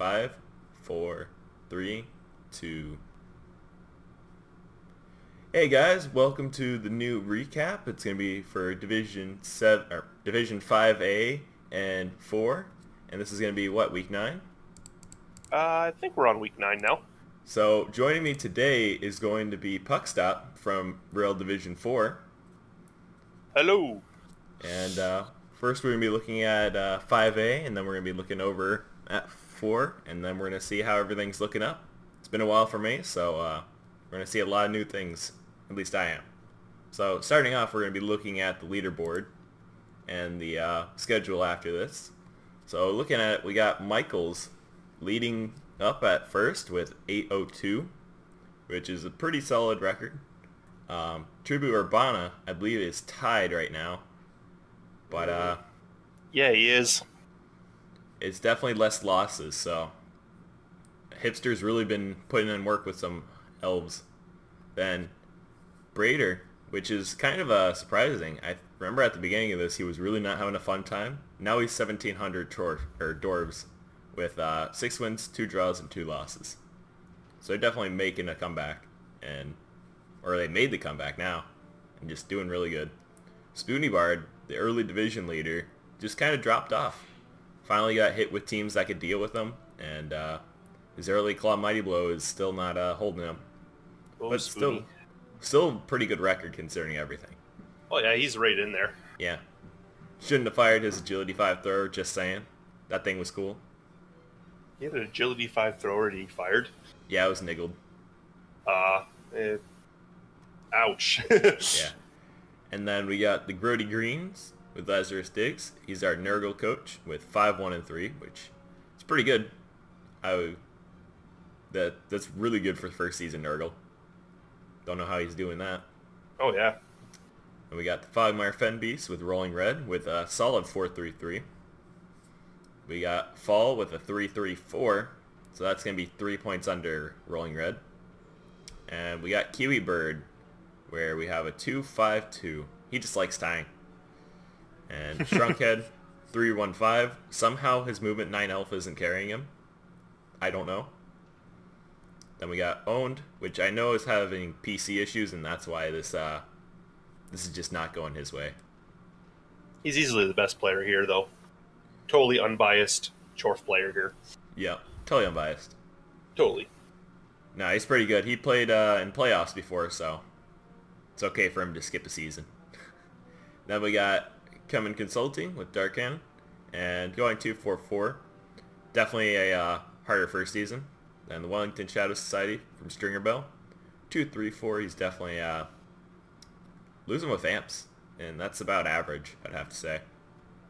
5, 4, 3, 2. Hey guys, welcome to the new recap. It's gonna be for Division 7 or Division 5A and 4, and this is gonna be what, week 9? I think we're on week 9 now. So joining me today is going to be Puckstop from Real Division 4. Hello. And first we're going to be looking at 5A, and then we're going to be looking over at 4, and then we're going to see how everything's looking up. It's been a while for me, so we're going to see a lot of new things. At least I am. So starting off, we're going to be looking at the leaderboard and the schedule after this. So looking at it, we got Michaels leading up at first with 802, which is a pretty solid record. Tribu Urbana, I believe, is tied right now. But yeah, he is. It's definitely less losses, so Hipster's really been putting in work with some elves. Then Brader, which is kind of surprising. I remember at the beginning of this, he was really not having a fun time. Now he's 1,700 dwarves with 6 wins, 2 draws, and 2 losses. So they're definitely making a comeback, or they made the comeback now, and just doing really good. Spoony Bard, the early division leader, just kind of dropped off. Finally got hit with teams that could deal with him, and his early Claw Mighty Blow is still not holding him. Oh, but still a pretty good record considering everything. Oh yeah, he's right in there. Yeah. Shouldn't have fired his Agility 5 thrower, just saying. That thing was cool. He had an Agility 5 thrower and he fired. Yeah, it was niggled. Ouch. Yeah. And then we got the Grody Greens with Lazarus Diggs. He's our Nurgle coach with 5-1-3, which is pretty good. That's really good for first season Nurgle. Don't know how he's doing that. Oh yeah. And we got the Fogmire Fen Beast with Rolling Red with a solid 4-3-3. We got Fall with a 3-3-4, so that's going to be 3 points under Rolling Red. And we got Kiwi Bird, where we have a 2-5-2. He just likes tying. And Shrunkhead, 3-1-5. Somehow his movement 9 elf isn't carrying him. I don't know. Then we got Owned, which I know is having PC issues, and that's why this is just not going his way. He's easily the best player here, though. Totally unbiased Chorf player here. Yeah, totally unbiased. Totally. No, he's pretty good. He played in playoffs before, so it's okay for him to skip a season. Then we got Coming Consulting with Dark Cannon, and going 2-4-4. Definitely a harder first season than the Wellington Shadow Society from Stringer Bell. 2-3-4, he's definitely losing with amps, and that's about average, I'd have to say,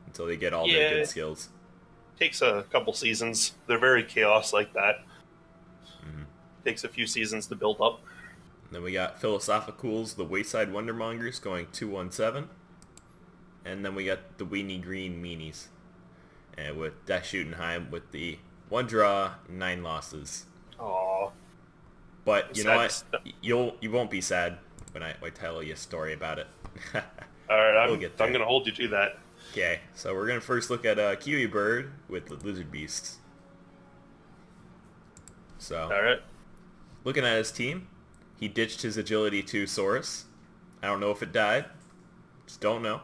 until they get all their good skills. Takes a couple seasons. They're very chaos like that. Mm-hmm. Takes a few seasons to build up. Then we got Philosophicals, the Wayside Wondermongers, going 2-1-7. And then we got the Weenie Green Meanies, and with Death Schuttenheim with the 1 draw, 9 losses. Aww. But you know what? You won't be sad when I tell you a story about it. Alright, I'm going to hold you to that. Okay, so we're going to first look at Kiwi Bird with the Lizard Beasts. So, alright. Looking at his team, he ditched his Agility 2 Saurus. I don't know if it died. Just don't know.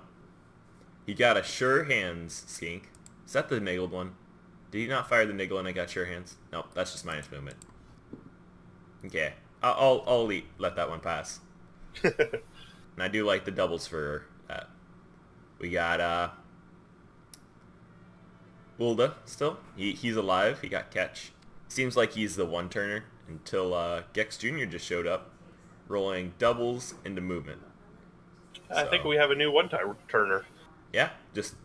He got a Sure Hands Skink. Is that the niggled one? Did he not fire the niggle and I got Sure Hands? No, that's just minus movement. Okay, I'll let that one pass. And I do like the doubles for that. We got Wulda still. He's alive. He got catch. Seems like he's the one-turner until Gex Jr. just showed up, rolling doubles into movement. I think we have a new one-turner. Yeah, just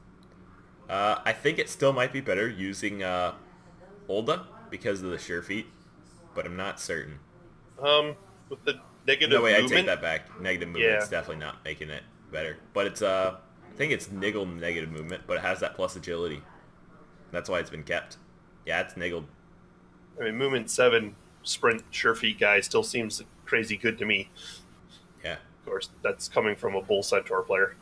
I think it still might be better using Ulda because of the sure feet, but I'm not certain. With the negative no, wait, movement? I take that back. Negative movement's definitely not making it better. But it's I think it's niggle negative movement, but it has that plus agility. That's why it's been kept. Yeah, it's niggled. I mean, movement 7 sprint sure feet guy still seems crazy good to me. Yeah. Of course, that's coming from a Bull Centaur player.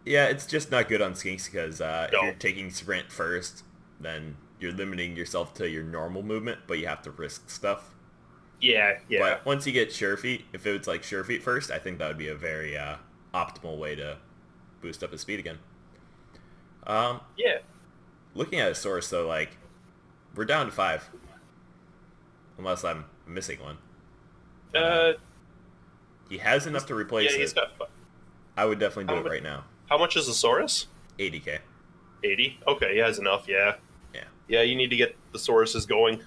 Yeah, it's just not good on Skinks because if you're taking sprint first, then you're limiting yourself to your normal movement, but you have to risk stuff. Yeah, yeah. But once you get sure feet, if it was like sure feet first, I think that would be a very optimal way to boost up his speed again. Yeah. Looking at his source, though, like, we're down to 5. Unless I'm missing one. He has enough to replace he's it. got. I would definitely do it right now. How much is the Saurus? 80k. 80? Okay, he has enough, yeah. Yeah. Yeah, you need to get the Sauruses going.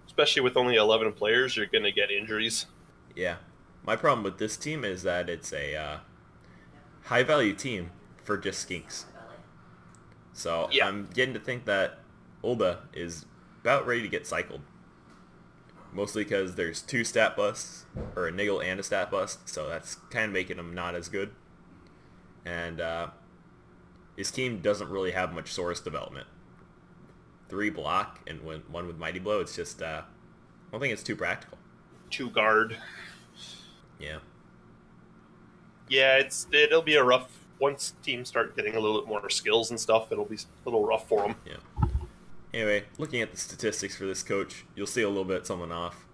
Especially with only 11 players, you're going to get injuries. Yeah. My problem with this team is that it's a high-value team for just skinks. So Yeah. I'm getting to think that Ulda is about ready to get cycled. Mostly because there's 2 stat busts, or a niggle and a stat bust, so that's kind of making him not as good. And his team doesn't really have much source development. 3 block and 1 with Mighty Blow, it's just, I don't think it's too practical. 2 guard. Yeah. Yeah, it'll be a rough... Once teams start getting a little bit more skills and stuff, it'll be a little rough for them. Yeah. Anyway, looking at the statistics for this coach, you'll see a little bit someone off.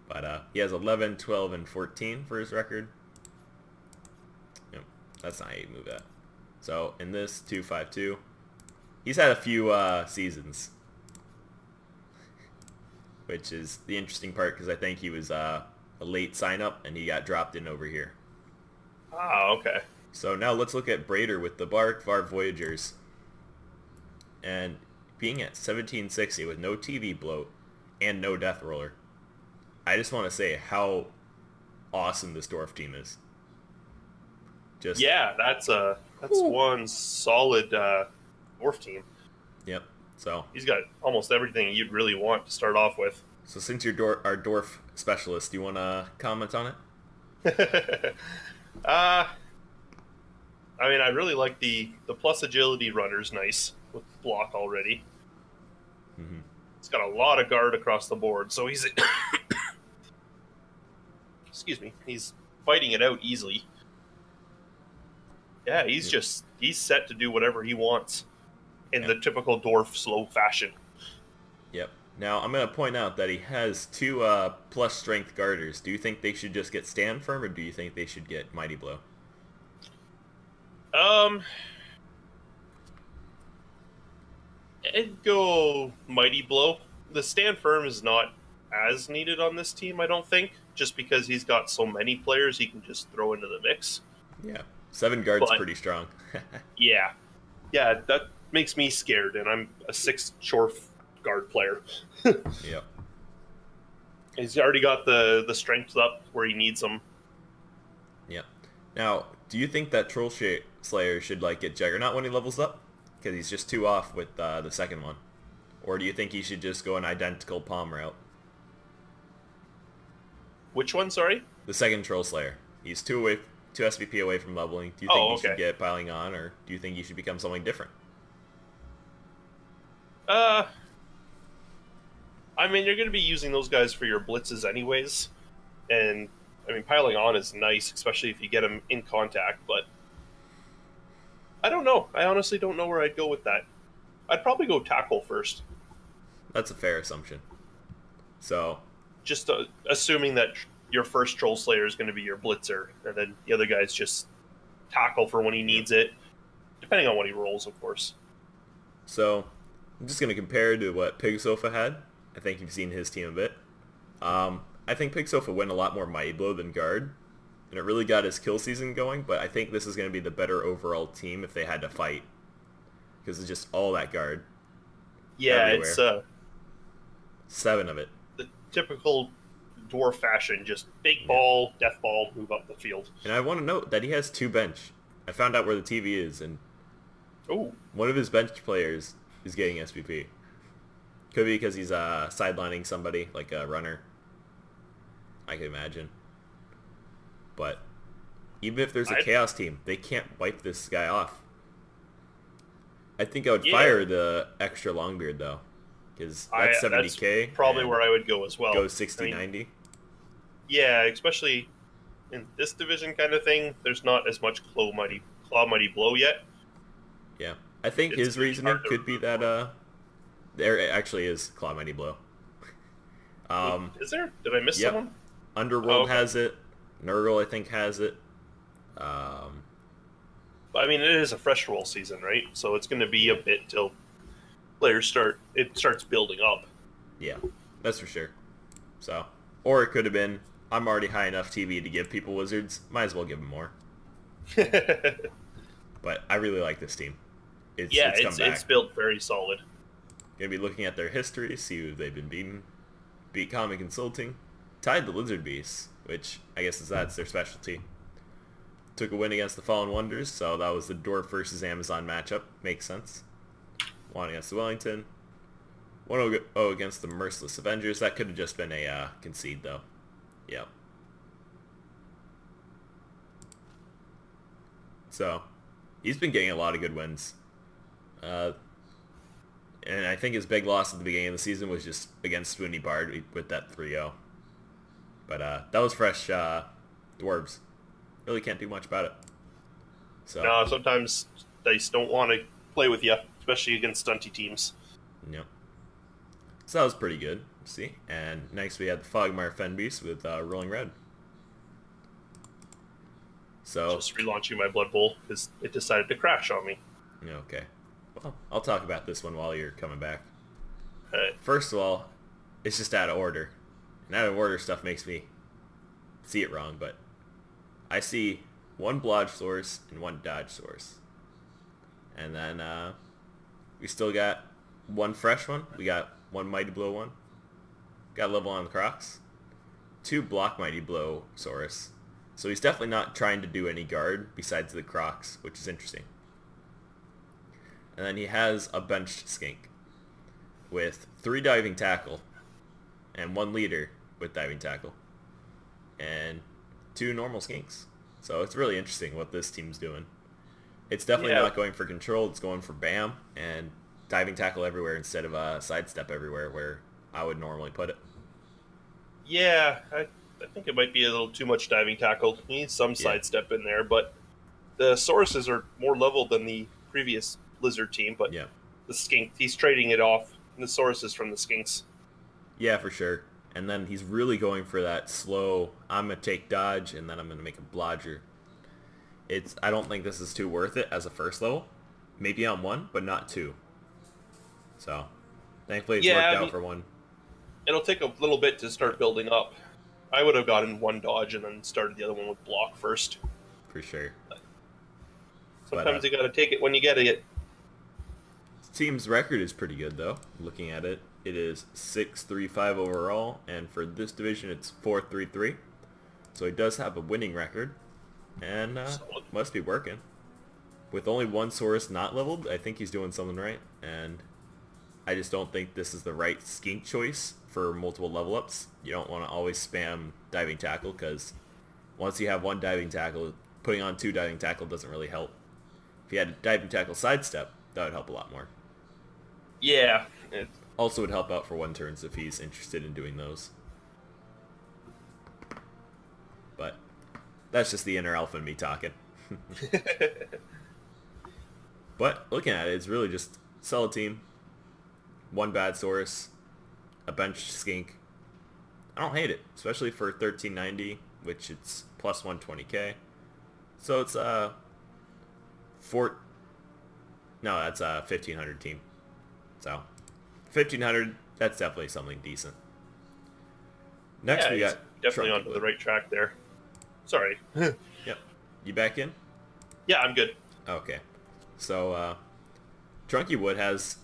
But he has 11, 12, and 14 for his record. Yep, that's not how you move that. So in this 2-5-2, he's had a few seasons, which is the interesting part because I think he was a late sign-up and he got dropped in over here. Ah, okay. So now let's look at Brader with the Varg Voyagers. And being at 1760 with no TV bloat and no death roller, I just want to say how awesome this dwarf team is. Just yeah, that's one solid dwarf team. Yep. So he's got almost everything you'd really want to start off with. So since you're our dwarf specialist, do you want to comment on it? I mean, I really like the plus agility runner's nice with block already. Mm-hmm. It's got a lot of guard across the board, so he's excuse me, he's fighting it out easily. Yeah, he's set to do whatever he wants in the typical dwarf slow fashion. Yep. Now I'm going to point out that he has 2 plus strength guarders. Do you think they should just get stand firm, or do you think they should get mighty blow? I'd go mighty blow. The stand firm is not as needed on this team, I don't think, just because he's got so many players he can just throw into the mix. Yeah, 7 guards pretty strong. Yeah, that makes me scared, and I'm a 6 Chorf guard player. Yep. He's already got the strength up where he needs them. Yep. Now, do you think that Troll Slayer should like get Juggernaut when he levels up? Because he's just 2 off with the second one. Or do you think he should just go an identical palm route? Which one, sorry? The second Troll Slayer. He's 2 SVP away from leveling. Do you think he should get piling on, or do you think he should become something different? I mean, you're going to be using those guys for your blitzes anyways. And, I mean, piling on is nice, especially if you get them in contact, but I don't know. I honestly don't know where I'd go with that. I'd probably go tackle first. That's a fair assumption. So, just assuming that your first Troll Slayer is going to be your blitzer, and then the other guy's just tackle for when he needs it, depending on what he rolls, of course. So, I'm just going to compare to what Pig Sofa had. I think you've seen his team a bit. I think Pig Sofa went a lot more Mighty Blow than Guard, and it really got his kill season going, but I think this is going to be the better overall team if they had to fight, because it's just all that Guard. Yeah, everywhere. It's 7 of it. The typical dwarf fashion, just big ball, death ball, move up the field. And I want to note that he has 2 bench. I found out where the TV is, and one of his bench players is getting SPP. Could be because he's sidelining somebody, like a runner. I can imagine. But even if there's a Chaos team, they can't wipe this guy off. I think I would fire the extra Longbeard, though. Because that's 70k. That's probably where I would go as well. Go 60, 90. Yeah, especially in this division kind of thing, there's not as much Claw Mighty Blow yet. Yeah. I think It's his gonna be reasoning hard to could be recruit that for. there actually is Claw Mighty Blow. Is there? Did I miss Yep. someone? Oh, Underworld okay. has it. Nurgle, I think, has it. Um, But I mean, it is a fresh roll season, right? So it's going to be a yeah, bit till players start. It starts building up. yeah, that's for sure. So, or it could have been, I'm already high enough TV to give people wizards. Might as well give them more. But I really like this team. Yeah, It's come it's back. built very solid. Gonna be looking at their history, see who they've been beaten. Beat Common Consulting, tied the Lizard Beasts, which I guess that's their specialty. Took a win against the Fallen Wonders, so that was the Dwarf versus Amazon matchup. Makes sense. Won against the Wellington. 1-0 against the Merciless Avengers. That could have just been a concede, though. Yep. So, he's been getting a lot of good wins. Uh, and I think his big loss at the beginning of the season was just against Swoony Bard with that 3-0. But that was fresh Dwarves. Really can't do much about it. So, No, sometimes dice don't want to play with you, especially against stunty teams. yep. So that was pretty good. See? And next we had the Fogmire Fenbeast with Rolling Red. So, Just relaunching my Blood Bowl because it decided to crash on me. okay. Well, I'll talk about this one while you're coming back. Uh, First of all, it's just out of order. And out of order stuff makes me see it wrong, but I see one Blodge source and one Dodge source. And then we still got one fresh one. We got one Mighty Blow one. Got level on the Crocs. Two Block Mighty Blow Saurus. So he's definitely not trying to do any guard besides the Crocs, which is interesting. And then he has a benched Skink with 3 Diving Tackle and 1 Leader with Diving Tackle and 2 normal Skinks. So it's really interesting what this team's doing. It's definitely yeah, not going for control. It's going for BAM and Diving Tackle everywhere instead of Sidestep everywhere where I would normally put it. yeah. I think it might be a little too much diving tackle. He needs some Yeah, sidestep in there, but the Sauruses are more level than the previous Lizard team. But yeah. the Skink, he's trading it off. The Sauruses from the Skinks. Yeah, for sure. And then he's really going for that slow, I'm going to take dodge, and then I'm going to make a blodger. I don't think this is too worth it as a first level. Maybe on 1, but not 2. So, thankfully it's Yeah, worked I out mean, for 1, it'll take a little bit to start building up. I would have gotten one dodge and then started the other one with block first. for sure. But Sometimes you got to take it when you get it. team's record is pretty good, though. Looking at it, it is 6-3-5 overall, and for this division it's 4-3-3. So he does have a winning record, and Solid. must be working. With only one source not leveled, I think he's doing something right, and I just don't think this is the right skink choice for multiple level ups. You don't want to always spam diving tackle because once you have one diving tackle, putting on 2 diving tackle doesn't really help. If you had diving tackle sidestep, that would help a lot more. Yeah, Also would help out for 1 turns if he's interested in doing those. But that's just the inner alpha in me talking. But looking at it, it's really just solid team. 1 bad source, a bench skink. I don't hate it, especially for 1390, which it's plus 120k. So it's that's a 1500 team. So 1500, that's definitely something decent. Next yeah, we he's got definitely Trunky onto the Wood. right track there. Sorry. Yep. You back in? Yeah, I'm good. Okay. So Trunky Wood has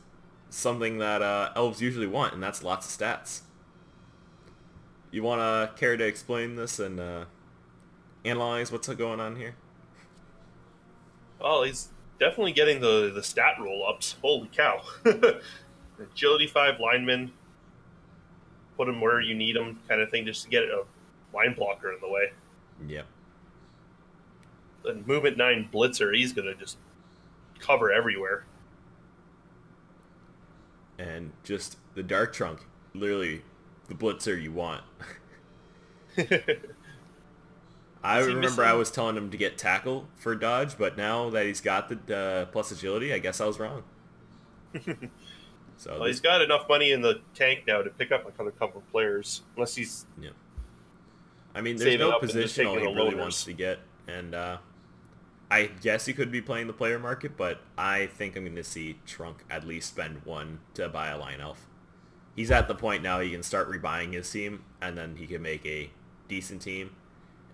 something that elves usually want, and that's lots of stats. You want to care to explain this and analyze what's going on here? Well, he's definitely getting the stat roll ups. Holy cow! Agility 5 lineman, put him where you need him, kind of thing, just to get a line blocker in the way. Yep. And movement 9 blitzer, he's gonna just cover everywhere. And just the Dark Trunk, literally the blitzer you want. I Is he remember I missing? was telling him to get tackle for dodge, but now that he's got the plus agility, I guess I was wrong. So Well, this, he's got enough money in the tank now to pick up another couple of players, unless he's yeah. I mean, there's saving no up and just positional taking he the really wants loaners. to get, and I guess he could be playing the player market, but I think I'm going to see Trunk at least spend one to buy a line elf. He's at the point now he can start rebuying his team, and then he can make a decent team.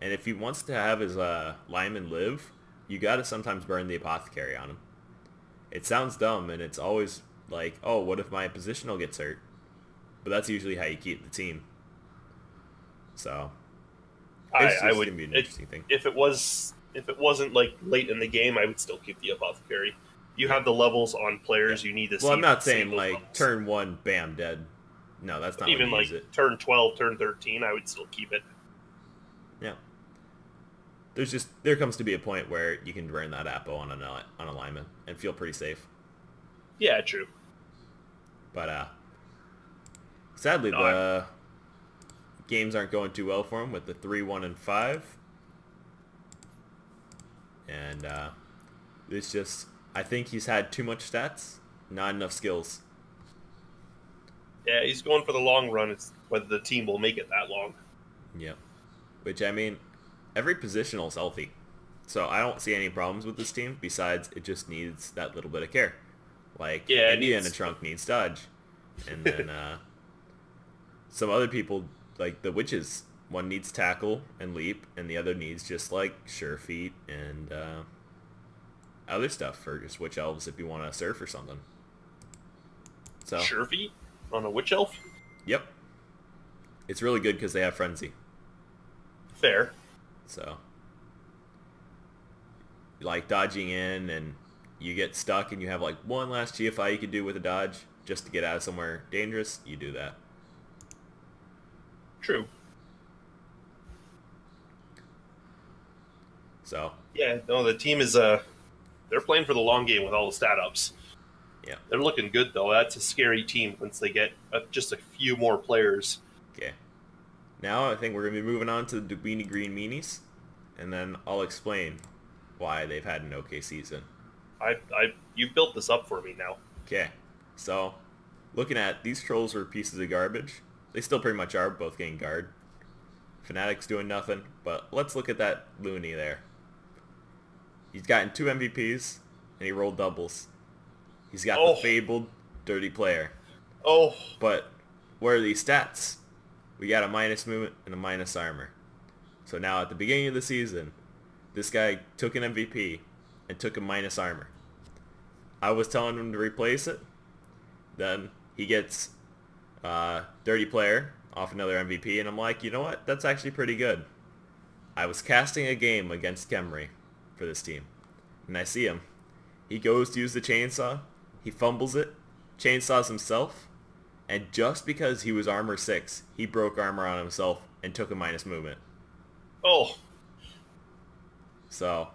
And if he wants to have his lineman live, you got to sometimes burn the apothecary on him. It sounds dumb, and it's always like, oh, what if my positional gets hurt? But that's usually how you keep the team. So it's I just would gonna be an interesting thing. if it wasn't like late in the game, I would still keep the apothecary. You Yeah. have the levels on players. Yeah. You need to Well, I'm not save saying those like levels. turn one, bam, dead. No, that's not when Even you like use it. turn 12, turn 13, I would still keep it. Yeah. There comes to be a point where you can burn that Apo on a lineman and feel pretty safe. Yeah, true. But sadly, No, the games aren't going too well for him with the 3-1-5, and it's just I think he's had too much stats, not enough skills. Yeah, he's going for the long run. It's whether the team will make it that long. Yep. Which I mean, every positional is healthy, so I don't see any problems with this team. Besides, it just needs that little bit of care. Like Yeah, it Indiana needs- Trunk needs dodge, and then some other people like the witches. One needs tackle and leap, and the other needs just like sure feet and other stuff for just witch elves if you want to surf or something. So Sure feet on a witch elf. yep, it's really good because they have frenzy. Fair. So like dodging in and you get stuck and you have like one last GFI you could do with a dodge just to get out of somewhere dangerous, you do that. True. So Yeah, no, the team is they're playing for the long game with all the stat ups. yeah. They're looking good though. That's a scary team once they get just a few more players. Okay. Now I think we're going to be moving on to the Dubini Green Meanies, and then I'll explain why they've had an okay season. You built this up for me now. Okay. So, looking at these trolls are pieces of garbage. They still pretty much are, both getting guard. Fnatic's doing nothing, but let's look at that Looney there. He's gotten 2 MVPs, and he rolled doubles. He's got Oh. the fabled dirty player. Oh, But where are these stats? We got a minus movement and a minus armor. So now at the beginning of the season, this guy took an MVP and took a minus armor. I was telling him to replace it. Then he gets dirty player off another MVP, and I'm like, you know what? That's actually pretty good. I was casting a game against Kemri for this team, and I see him. He goes to use the chainsaw. He fumbles it, chainsaws himself, and just because he was armor 6, he broke armor on himself and took a minus movement. oh, So,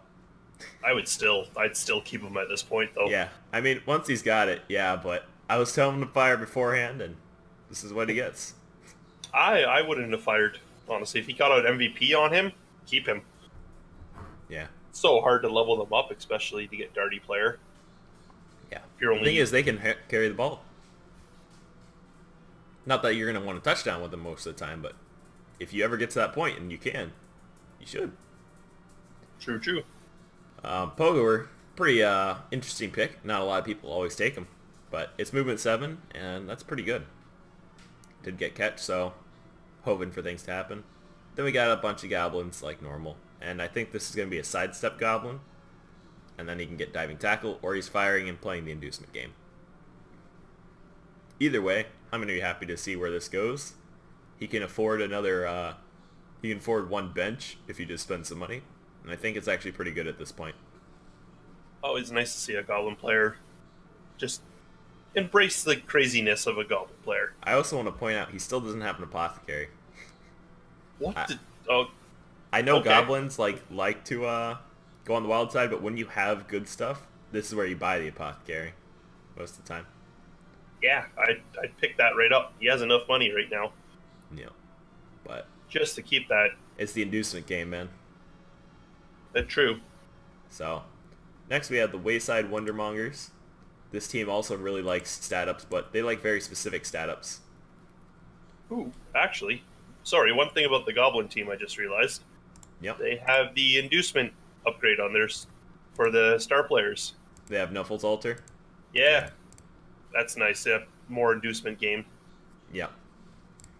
I'd still keep him at this point though. yeah. I mean, once he's got it, yeah, but I was telling him to fire beforehand, and this is what he gets. I wouldn't have fired, honestly. If he got an MVP on him, keep him. Yeah. It's so hard to level them up, especially to get dirty player. Yeah. If you're The only thing is, they can carry the ball. Not that you're going to want a touchdown with them most of the time, but if you ever get to that point, and you can, you should. True. Pogoer, pretty interesting pick. Not a lot of people always take him, but it's movement 7, and that's pretty good. Did get catch, so hoping for things to happen. Then we got a bunch of goblins like normal, and I think this is going to be a sidestep goblin, and then he can get diving tackle, or he's firing and playing the inducement game. Either way, I'm going to be happy to see where this goes. He can afford another, he can afford one bench if you just spend some money, and I think it's actually pretty good at this point. Always nice to see a goblin player just embrace the craziness of a goblin player. I also want to point out he still doesn't have an apothecary. What? I- Oh, I know Okay. goblins like to go on the wild side, but when you have good stuff, this is where you buy the apothecary most of the time. yeah, I'd pick that right up. He has enough money right now Yeah, but just to keep that. it's the inducement game, man. True. So, next we have the Wayside Wondermongers. This team also really likes stat ups, but they like very specific stat ups. Ooh, actually, sorry. One thing about the Goblin team, I just realized Yep. they have the inducement upgrade on theirs for the star players. They have Nuffle's Altar. Yeah, that's nice. More inducement game. Yep.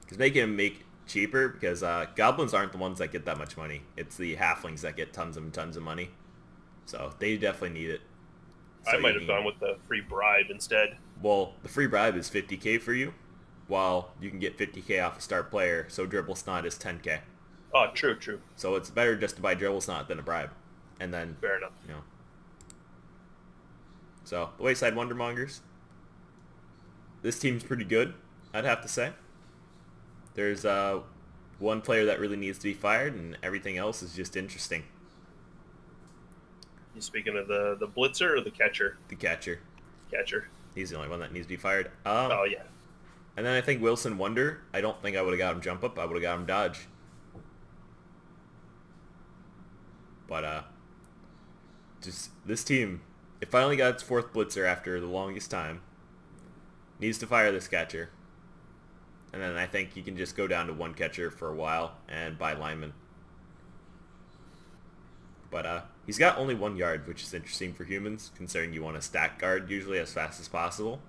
Because they can make cheaper because goblins aren't the ones that get that much money. It's the halflings that get tons and tons of money. So they definitely need it. So I might have gone with the free bribe instead. Well, the free bribe is 50k for you, while you can get 50k off a star player, so Dribble Snot is 10k. Oh, true, true. So it's better just to buy Dribble Snot than a bribe. And then, Fair enough. you know. So, the Wayside Wondermongers. This team's pretty good, I'd have to say. There's one player that really needs to be fired, and everything else is just interesting. You speaking of the blitzer or the catcher? The catcher. Catcher. He's the only one that needs to be fired. Oh, yeah. And then I think Wilson Wonder, I don't think I would have got him jump up. I would have got him dodge. But, just this team, it finally got its fourth blitzer after the longest time. Needs to fire this catcher. And then I think you can just go down to one catcher for a while and buy lineman. But, he's got only 1 yard, which is interesting for humans, considering you want to stack guard usually as fast as possible.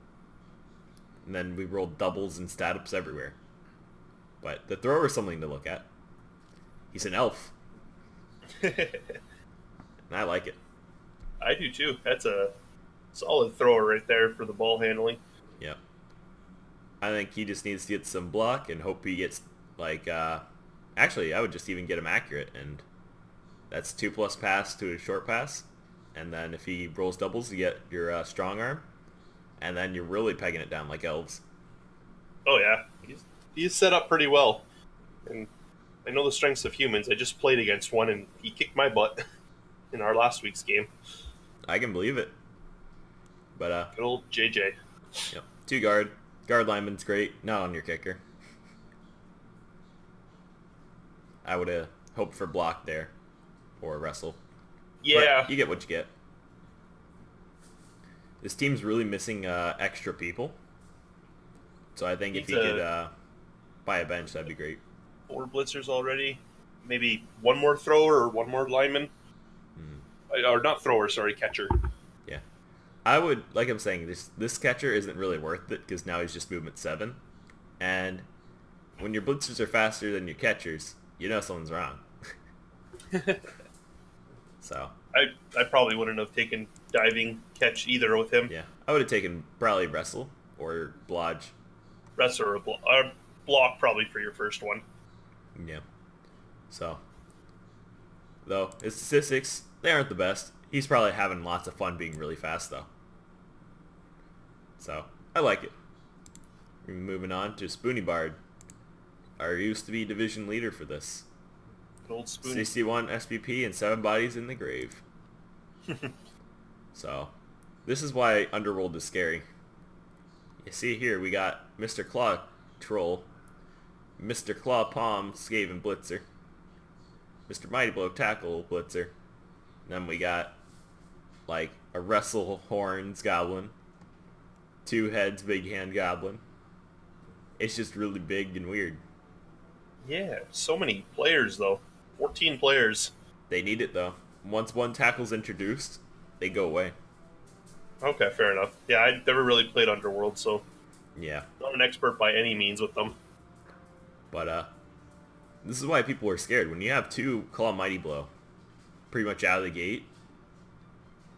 And then we rolled doubles and stat ups everywhere. But the thrower is something to look at. He's an elf. And I like it. I do too. That's a solid thrower right there for the ball handling. Yep. I think he just needs to get some block and hope he gets, like, actually, I would just even get him accurate. And that's 2+ pass to a short pass. And then if he rolls doubles, you get your strong arm. And then you're really pegging it down like elves. Oh, yeah. He's set up pretty well. And I know the strengths of humans. I just played against one, and he kicked my butt in our last week's game. I can believe it. But, good old JJ. Yep. 2 guard. Guard lineman's great. Not on your kicker. I would have hoped for block there. Or wrestle. Yeah. But you get what you get. This team's really missing extra people. So I think if you could buy a bench, that'd be great. 4 blitzers already. Maybe 1 more thrower or 1 more lineman. Or not thrower, sorry, catcher. Yeah. I would, like I'm saying, this catcher isn't really worth it because now he's just movement 7. And when your blitzers are faster than your catchers, you know something's wrong. So I probably wouldn't have taken diving catch either with him. Yeah, I would have taken probably wrestle or blodge. Wrestle or block probably for your first one. Yeah. So, though his statistics, they aren't the best. He's probably having lots of fun being really fast though. So I like it. Moving on to Spoony Bard, our used to be division leader for this. Old Spoony. 61 SPP and 7 bodies in the grave. So, this is why Underworld is scary. You see here, we got Mr. Claw Troll, Mr. Claw Palm Skaven Blitzer, Mr. Mighty Blow Tackle Blitzer, and then we got, like, a Wrestle Horns Goblin, 2 Heads Big Hand Goblin. It's just really big and weird. Yeah, so many players though. 14 players. They need it though. Once one tackle's introduced, they go away. Okay, fair enough. Yeah, I never really played Underworld, so Yeah. not an expert by any means with them. But this is why people are scared. When you have 2 Claw Mighty Blow pretty much out of the gate,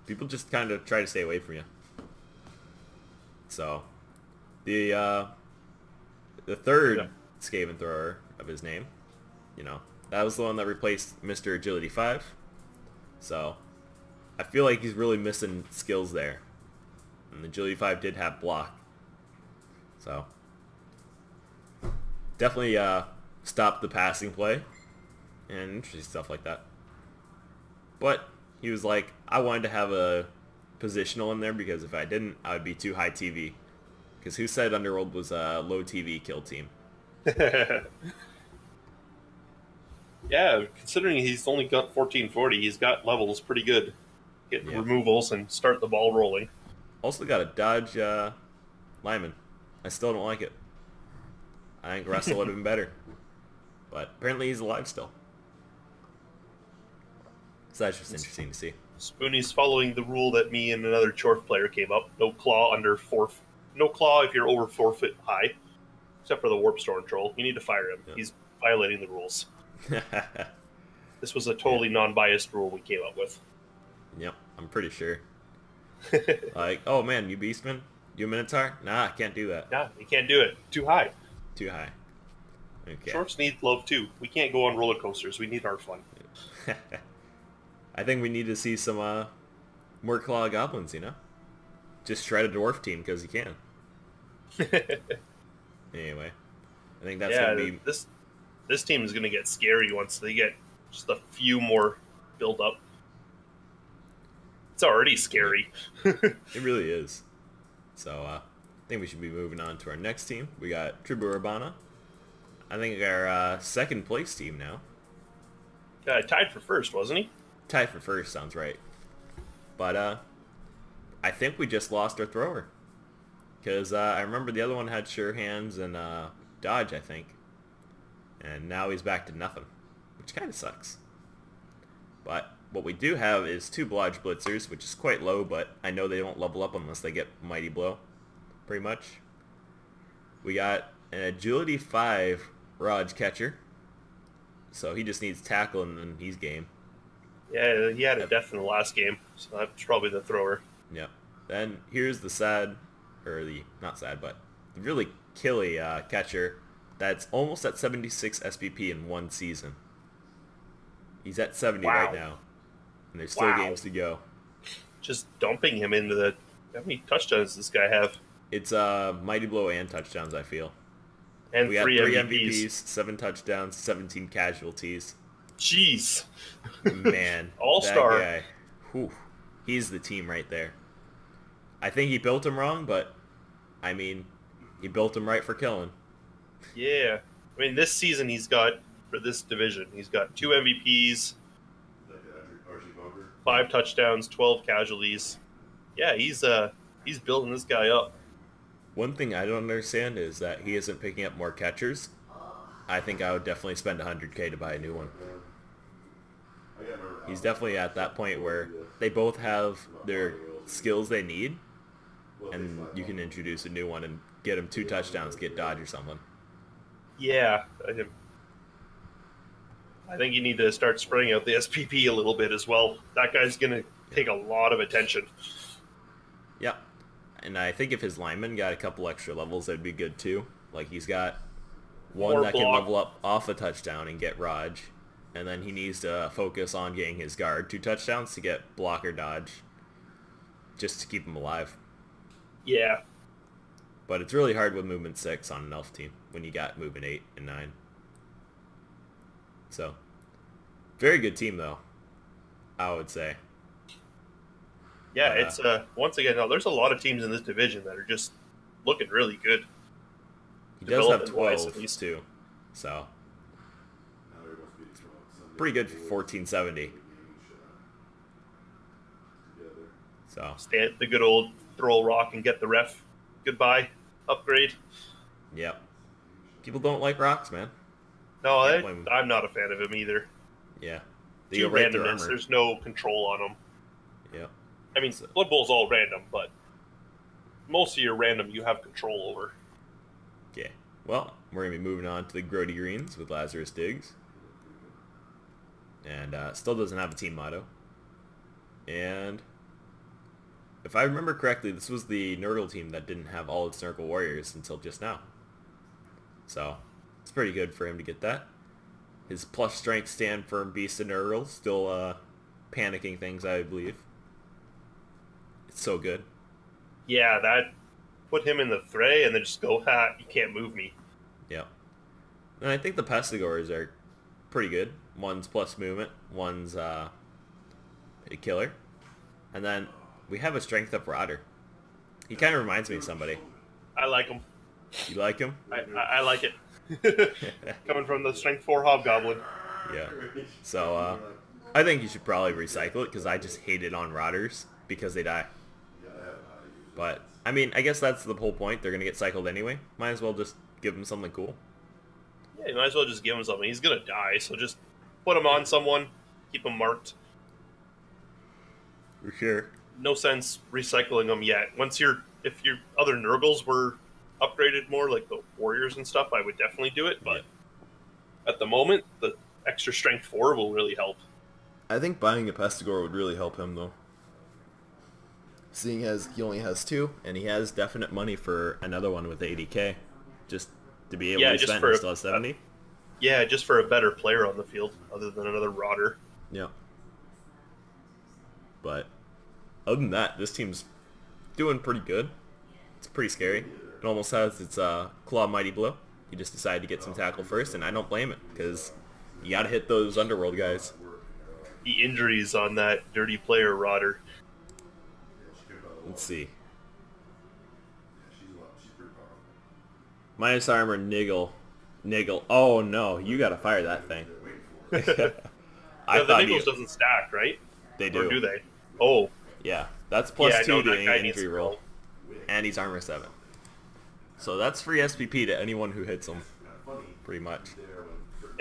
people just kind of try to stay away from you. So the third Skaven thrower of his name, you know, that was the one that replaced Mr. Agility 5. So I feel like he's really missing skills there. And Agility 5 did have block. So definitely stop the passing play and interesting stuff like that. But he was like, I wanted to have a positional in there because if I didn't, I would be too high TV. Because who said Underworld was a low TV kill team? Yeah, considering he's only got 1440, he's got levels pretty good. Get Yeah. removals and start the ball rolling. Also got a dodge lineman. I still don't like it. I think Russell would have been better. But apparently he's alive still. So that's just interesting to see. Spoonie's following the rule that me and another Chorf player came up. No claw under 4. No claw if you're over 4 foot high, except for the warp storm troll. You need to fire him. Yeah. He's violating the rules. This was a totally non-biased rule we came up with. Yep, I'm pretty sure. Like, oh man, you Beastman? You a Minotaur? Nah, I can't do that. Yeah, you can't do it. Too high. Too high. Okay. Shorts need love too. We can't go on roller coasters. We need our fun. I think we need to see some more claw goblins, you know? Just shred a dwarf team because you can. Anyway, I think that's gonna be this team is gonna get scary once they get just a few more build up. It's already scary. It really is. So I think we should be moving on to our next team. We got Tribu Urbana. I think our second place team now. Tied for first, wasn't he? Tied for first sounds right. But I think we just lost our thrower. Because I remember the other one had sure hands and dodge, I think. And now he's back to nothing. Which kind of sucks. But what we do have is 2 Blodge Blitzers, which is quite low, but I know they don't level up unless they get Mighty Blow. Pretty much. We got an Agility 5 Raj Catcher. So he just needs tackle and then he's game. Yeah, he had a death in the last game, so that's probably the thrower. Yep. Then here's the sad, or the, not sad, but the really killy catcher that's almost at 76 SPP in one season. He's at 70 right now. And there's still games to go. Just dumping him into the... How many touchdowns does this guy have? It's Mighty Blow and touchdowns, I feel. And we got 3 3 MVPs. MVPs, 7 touchdowns, 17 casualties. Jeez. Man. All-star. That guy. Whew, he's the team right there. I think he built him wrong, but, I mean, he built him right for killing. Yeah. I mean, this season he's got, for this division, he's got 2 MVPs, 5 touchdowns, 12 casualties. Yeah, he's building this guy up. One thing I don't understand is that he isn't picking up more catchers. I think I would definitely spend 100k to buy a new one. He's definitely at that point where they both have their skills they need, and you can introduce a new one and get him 2 touchdowns, get dodge or something. Yeah, I think you need to start spreading out the SPP a little bit as well. That guy's going to take a lot of attention. Yep. And I think if his lineman got a couple extra levels, that'd be good too. Like he's got one More that block. can level up off a touchdown and get Raj. And then he needs to focus on getting his guard 2 touchdowns to get block or dodge. Just to keep him alive. Yeah. But it's really hard with movement 6 on an elf team when you got movement 8 and 9. So, very good team though, I would say. Yeah, it's once again, now there's a lot of teams in this division that are just looking really good. He does have Development-wise, 12 at least. too, so pretty good for 1470. So Stand the good old throw a rock and get the ref goodbye upgrade. yep, people don't like rocks, man. No, Can't blame 'em. I'm not a fan of him either. Yeah, they Too go right through randomness. armor. There's no control on them. Yep. I mean, Blood Bowl's all random, but most of your random you have control over. Okay. Well, we're gonna be moving on to the Grody Greens with Lazarus Diggs, and still doesn't have a team motto. And if I remember correctly, this was the Nurdle team that didn't have all its Nurgle warriors until just now. So it's pretty good for him to get that. His plus strength stand firm beast and Nurdle still panicking things, I believe. It's so good. Yeah, that put him in the fray and then just go, ha, you can't move me. Yep. And I think the Pestigores are pretty good. One's plus movement, one's a killer. And then we have a strength up Rodder. He kind of reminds me of somebody. I like him. You like him? I like it. Coming from the strength 4 hobgoblin. Yeah. So, I think you should probably recycle it because I just hate it on rotters because they die. But, I mean, I guess that's the whole point. They're going to get cycled anyway. Might as well just give them something cool. Yeah, you might as well just give him something. He's gonna die, so just put him on someone, keep him marked. For sure. No sense recycling them yet. If your other Nurgles were upgraded more, like the warriors and stuff, I would definitely do it. But at the moment, the extra strength 4 will really help. I think buying a Pestigore would really help him, though. Seeing as he only has 2. And he has definite money for another one with 80k. Just to be able to just spend for still has 70. Yeah, just for a better player on the field, other than another rotter. Yeah. But other than that, this team's doing pretty good. It's pretty scary. It almost has its Claw Mighty Blow. You just decide to get some tackle first, and I don't blame it, because you gotta hit those Underworld guys. The injuries on that dirty player rotter. Let's see. Minus armor, Niggle. Oh no, you gotta fire that thing. The Niggles doesn't stack, right? They do. Or do they? Oh. Yeah, that's plus 2 to any injury roll. And he's armor 7. So that's free SPP to anyone who hits him, pretty much.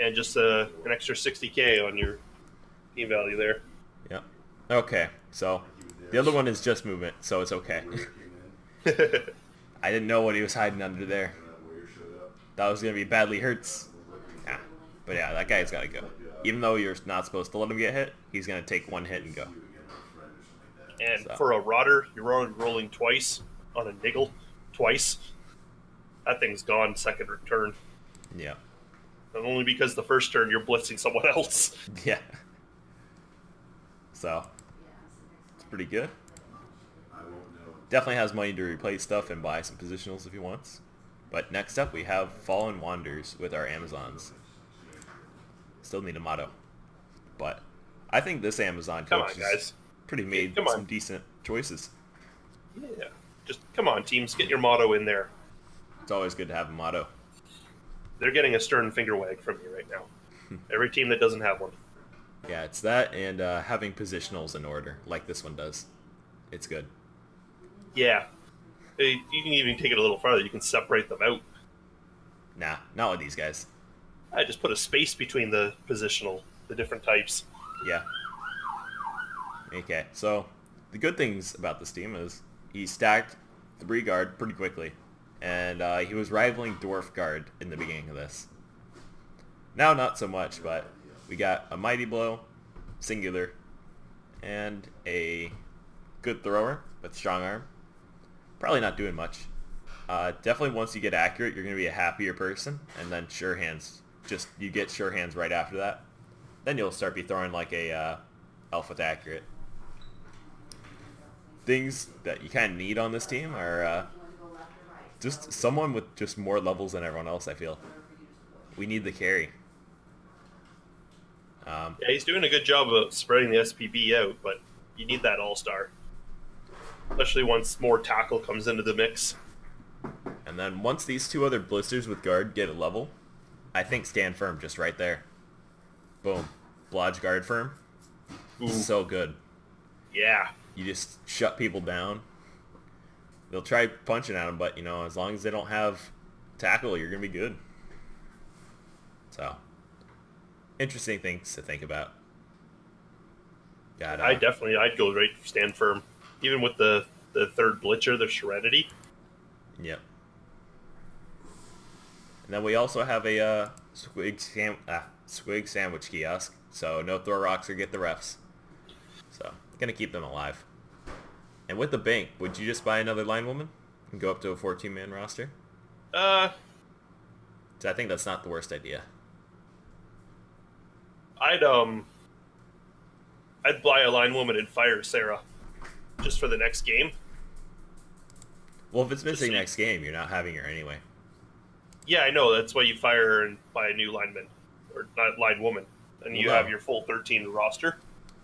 And just an extra 60k on your team value there. Yep. Okay, so the other one is just movement, so it's okay. I didn't know what he was hiding under there. That was going to be badly hurts. Yeah. But yeah, that guy's got to go. Even though you're not supposed to let him get hit, he's going to take 1 hit and go. And for a rotter, you're rolling twice on a Niggle. Twice. That thing's gone second turn. Yeah. And only because the first turn you're blitzing someone else. Yeah. So, it's pretty good. Definitely has money to replace stuff and buy some positionals if he wants. But next up we have Fallen Wanderers with our Amazons. Still need a motto. But I think this Amazon coach has pretty made some decent choices. Yeah. Just come on, teams, get your motto in there. It's always good to have a motto. They're getting a stern finger wag from me right now. Every team that doesn't have one. Yeah, it's that and having positionals in order, like this one does. It's good. Yeah. You can even take it a little farther. You can separate them out. Nah, not with these guys. I just put a space between the different types. Yeah. Okay, so the good things about this team is he stacked 3 guard pretty quickly. And he was rivaling Dwarf Guard in the beginning of this. Now not so much, but we got a Mighty Blow, Singular, and a good thrower with Strong Arm. Probably not doing much. Definitely once you get accurate, you're going to be a happier person. And then Sure Hands, you get Sure Hands right after that. Then you'll start be throwing like a Elf with accurate. Things that you kind of need on this team are just someone with just more levels than everyone else, I feel. We need the carry. Yeah, he's doing a good job of spreading the SPB out, but you need that all-star. Especially once more tackle comes into the mix. And then once these 2 other blisters with guard get a level, I think stand firm just right there. Boom. Blodge guard firm. Ooh. So good. Yeah. You just shut people down. They'll try punching at them, but, you know, as long as they don't have tackle, you're going to be good. So, interesting things to think about. I'd go right stand firm. Even with the third Blitzer, the Serenity. Yep. And then we also have a Squig Sandwich Kiosk, so no throw rocks or get the refs. So, going to keep them alive. And with the bank, would you just buy another line woman and go up to a 14-man roster? So I think that's not the worst idea. I'd buy a line woman and fire Sarah, just for the next game. Well, if it's missing next game, you're not having her anyway. Yeah, I know. That's why you fire her and buy a new lineman, or not line woman, and you have your full 13 roster.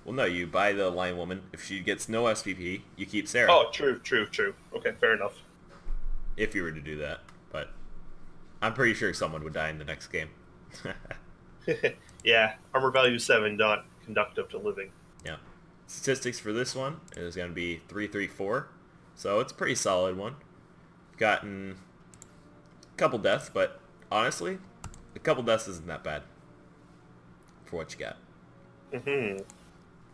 Well, no, you buy the line woman. If she gets no SPP, you keep Sarah. Oh, true. Okay, fair enough. If you were to do that, but I'm pretty sure someone would die in the next game. Yeah, armor value 7, not conductive to living. Yeah. Statistics for this one is going to be 334. So it's a pretty solid one. Gotten a couple deaths, but honestly, a couple deaths isn't that bad for what you got. Mm-hmm.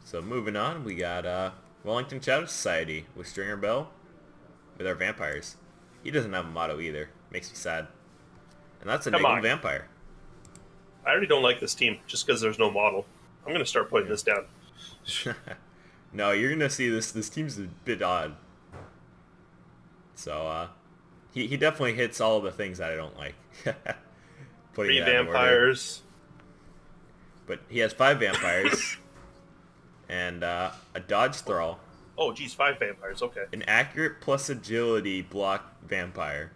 So moving on, we got Wellington Shadow Society with Stringer Bell with our vampires. He doesn't have a motto either. Makes me sad. And that's a negative vampire. I already don't like this team just because there's no model. I'm going to start putting this down. No, you're going to see this team's a bit odd. So, he definitely hits all of the things that I don't like. 3 vampires. But he has 5 vampires. And a dodge thrall. Oh, geez, 5 vampires, okay. An accurate plus agility block vampire.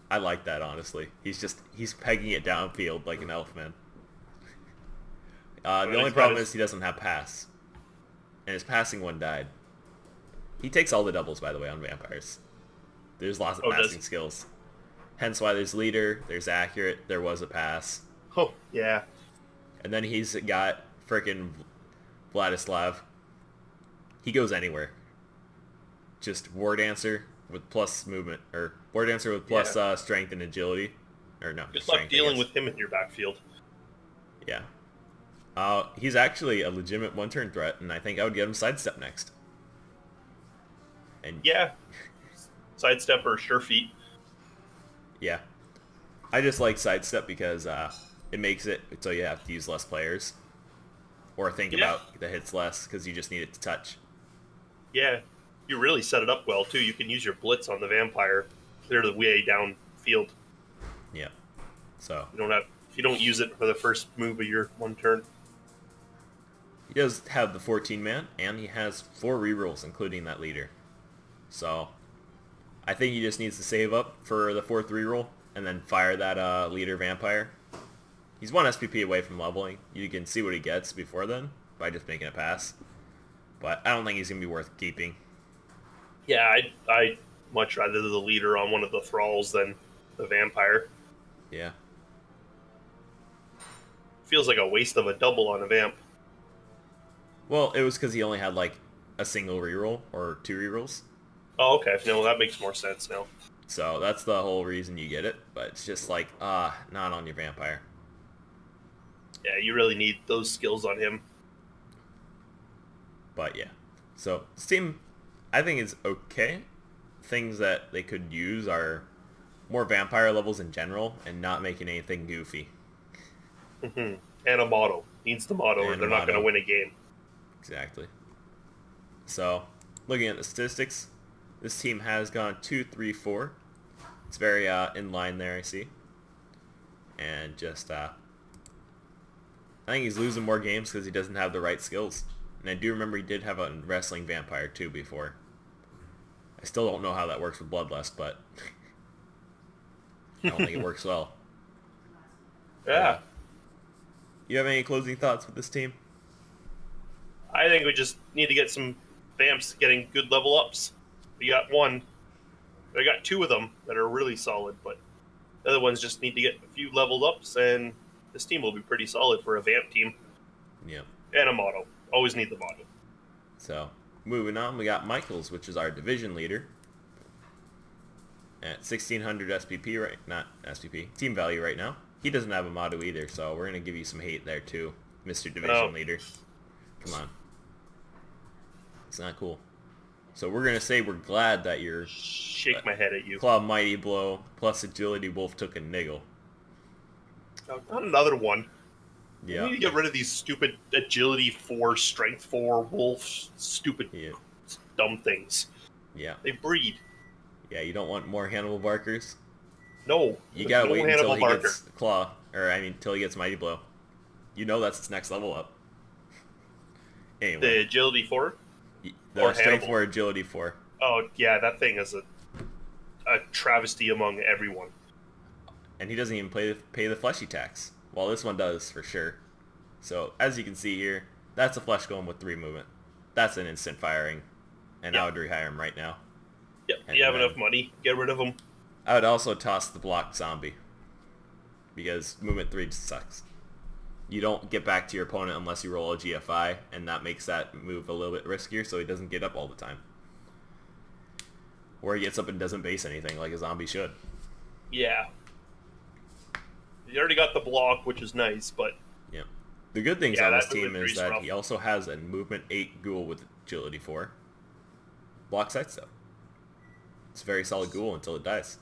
I like that, honestly. He's pegging it downfield like an elf man. The only problem is he doesn't have pass. And his passing one died. He takes all the doubles, by the way, on vampires. There's lots of passing skills. Hence why there's leader, there's accurate, there was a pass. Oh, yeah. And then he's got frickin' Vladislav. He goes anywhere. Just War Dancer with plus movement, or War Dancer with plus strength and agility. Or no, good luck dealing with him in your backfield. Yeah. He's actually a legitimate one-turn threat, and I think I would get him sidestep next. And yeah. Sidestep or sure feet. Yeah. I just like sidestep because it makes it so you have to use less players. Or think about the hits less because you just need it to touch. Yeah. You really set it up well, too. You can use your blitz on the vampire, clear the way downfield. Yeah. So if you don't use it for the first move of your one turn. He does have the 14-man, and he has 4 rerolls, including that leader. So I think he just needs to save up for the 4th reroll, and then fire that leader vampire. He's 1 SPP away from leveling. You can see what he gets before then by just making a pass. But I don't think he's going to be worth keeping. Yeah, I'd much rather the leader on one of the thralls than the vampire. Yeah. Feels like a waste of a double on a vamp. Well, it was because he only had like a single reroll or 2 rerolls. Oh, okay. No, that makes more sense now. So that's the whole reason you get it. But it's just like, not on your vampire. Yeah, you really need those skills on him. But yeah. So this team, I think, is okay. Things that they could use are more vampire levels in general and not making anything goofy. Mm-hmm. And a motto. Needs the motto or they're not going to win a game. Exactly. So, looking at the statistics, this team has gone 2-3-4. It's very in line there, I see. And just, I think he's losing more games because he doesn't have the right skills. And I do remember he did have a wrestling vampire too before. I still don't know how that works with Bloodlust, but I don't think it works well. Yeah. You have any closing thoughts with this team? I think we just need to get some vamps getting good level ups. We got 1. I got 2 of them that are really solid, but the other ones just need to get a few leveled ups, and this team will be pretty solid for a vamp team. Yeah. And a motto. Always need the motto. So, moving on, we got Michaels, which is our division leader. At 1600 SPP, right? Not SPP. Team value right now. He doesn't have a motto either, so we're going to give you some hate there too, Mr. Division Leader. Come on. It's not cool. So we're going to say we're glad that your shake my head at you. Claw Mighty Blow plus Agility Wolf took a niggle. Oh, not another one. Yeah. We need to get rid of these stupid Agility 4, Strength 4, Wolf, stupid, dumb things. Yeah. They breed. Yeah, you don't want more Hannibal Barkers? No. You gotta wait until he gets Claw, until he gets Mighty Blow. You know that's his next level up. Anyway. The Agility 4? The Strength 4, Agility 4. Oh, yeah, that thing is a travesty among everyone. And he doesn't even pay the fleshy tax. Well, this one does, for sure. So, as you can see here, that's a flesh golem with 3 movement. That's an instant firing. And I would rehire him right now. Yep, you have enough money. Get rid of him. I would also toss the blocked zombie. Because movement 3 just sucks. you don't get back to your opponent unless you roll a GFI, and that makes that move a little bit riskier, so he doesn't get up all the time. Or he gets up and doesn't base anything like a zombie should. Yeah. He already got the block, which is nice, but... Yeah. The good things Yeah, on this that team movement is three's that rough. he also has a movement 8 ghoul with agility 4. Block side step. It's a very solid ghoul until it dies.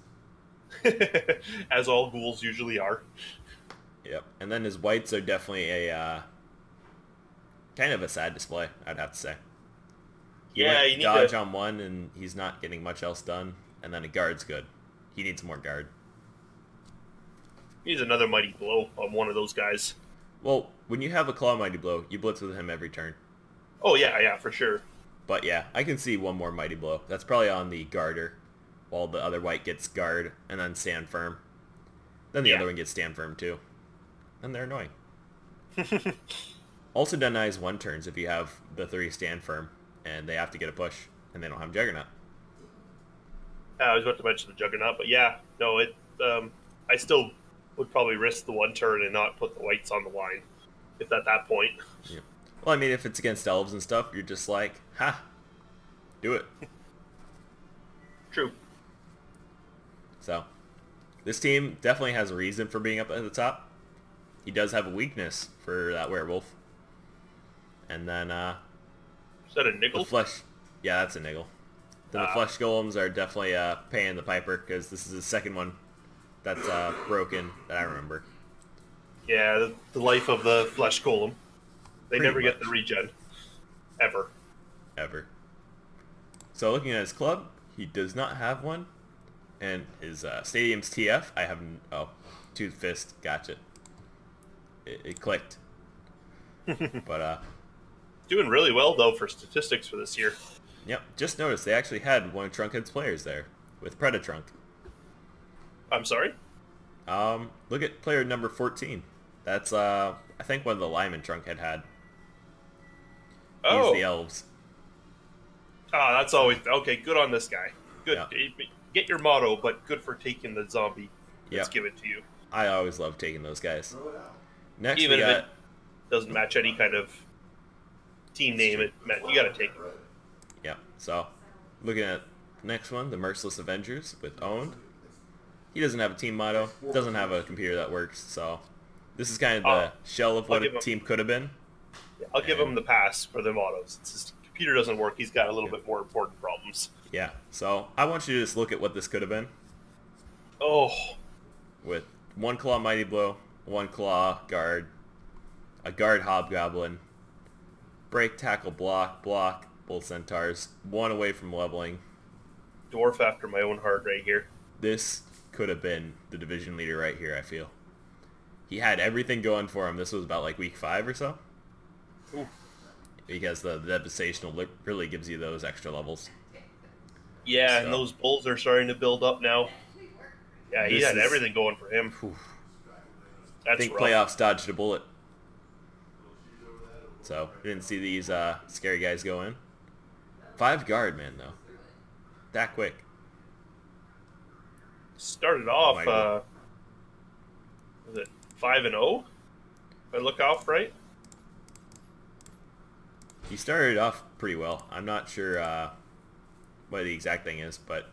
as all ghouls usually are. Yep. And then his whites are definitely a kind of a sad display, I'd have to say. He Yeah, went you need dodge to... on one, and he's not getting much else done. And then a guard's good. He needs more guard. Needs another mighty blow on one of those guys. Well, when you have a claw mighty blow, you blitz with him every turn. Oh, yeah, for sure. But yeah, I can see one more mighty blow. That's probably on the guarder, while the other white gets guard and then stand firm. Then the Yeah. other one gets stand firm too. And they're annoying. Also denies one turns if you have the 3 stand firm and they have to get a push and they don't have Juggernaut. I was about to mention the Juggernaut, but yeah, no, I still would probably risk the 1 turn and not put the whites on the line, if at that point. Yeah. Well, I mean, if it's against elves and stuff, you're just like, ha, do it. True. So, this team definitely has a reason for being up at the top. He does have a weakness for that werewolf. And then, Is that a the nickel? flesh, yeah, that's a niggle. Then the flesh golems are definitely paying the piper, because this is the second one that's broken that I remember. Yeah, the life of the flesh golem. They Pretty never get much. the regen. Ever. Ever. So looking at his club, he does not have one. And his stadium's TF, I have... Oh, Tooth Fist, gotcha. It clicked. But, Doing really well, though, for statistics for this year. yep, just noticed they actually had one of Trunkhead's players there, with Predatrunk. I'm sorry? Look at player number 14. That's, I think one of the linemen Trunkhead had. Oh. He's the elves. Ah, that's always... Okay, good on this guy. Good. Yeah. Get your motto, but good for taking the zombie. Let's Yep. give it to you. I always love taking those guys. Next Even we if got... it doesn't match any kind of team name, you gotta take it. Yeah, so looking at the next one, the Merciless Avengers with Owned. He doesn't have a team motto, doesn't have a computer that works, so this is kind of the shell of what give a him- team could have been. I'll give him the pass for the mottos. Since his computer doesn't work, he's got a little bit more important problems. Yeah, so I want you to just look at what this could have been Oh, with 1 claw mighty blow, 1 claw guard, a guard hobgoblin, break tackle block, both centaurs, 1 away from leveling. dwarf after my own heart right here. This could have been the division leader right here, I feel. He had everything going for him. This was about like week 5 or so. Ooh. Because the Devastational really gives you those extra levels. Yeah, So- and those bulls are starting to build up now. Yeah, he This had is- everything going for him. I That's think rough. playoffs dodged a bullet. So, we didn't see these scary guys go in. 5 guard, man, though. That quick. Started off, my God. was it 5-0? If I look off right. He started off pretty well. I'm not sure what the exact thing is, but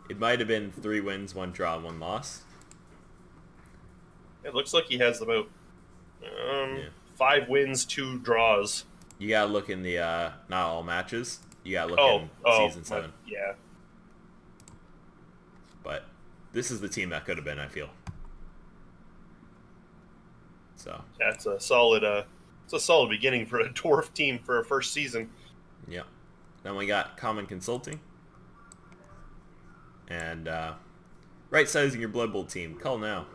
it might have been 3 wins, 1 draw, and 1 loss. It looks like he has about Yeah. 5 wins, 2 draws. You gotta look in the not all matches. You gotta look Oh, in season 7. Yeah. But this is the team that could have been, I feel. So, That's a solid. It's a solid beginning for a dwarf team for a first season. yeah. Then we got Common Consulting. And right sizing your Blood Bowl team. Call now.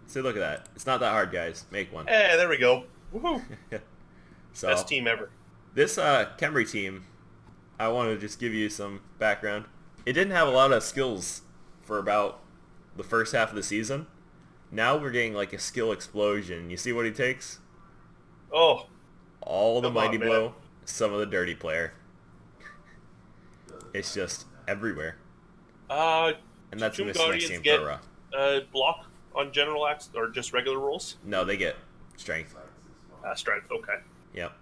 See, look at that. It's not that hard, guys. Make one. Hey, there we go. Woohoo! So, Best team ever. this Kemri team, I want to just give you some background. It didn't have a lot of skills for about the first half of the season. Now we're getting like a skill explosion. You see what he takes? Oh, All the Come on, mighty man. blow, some of the dirty player. It's just everywhere. And that's Tomb in this next Guardians team get for block on general acts or just regular rolls. No, they get strength. Strength, okay. Yep.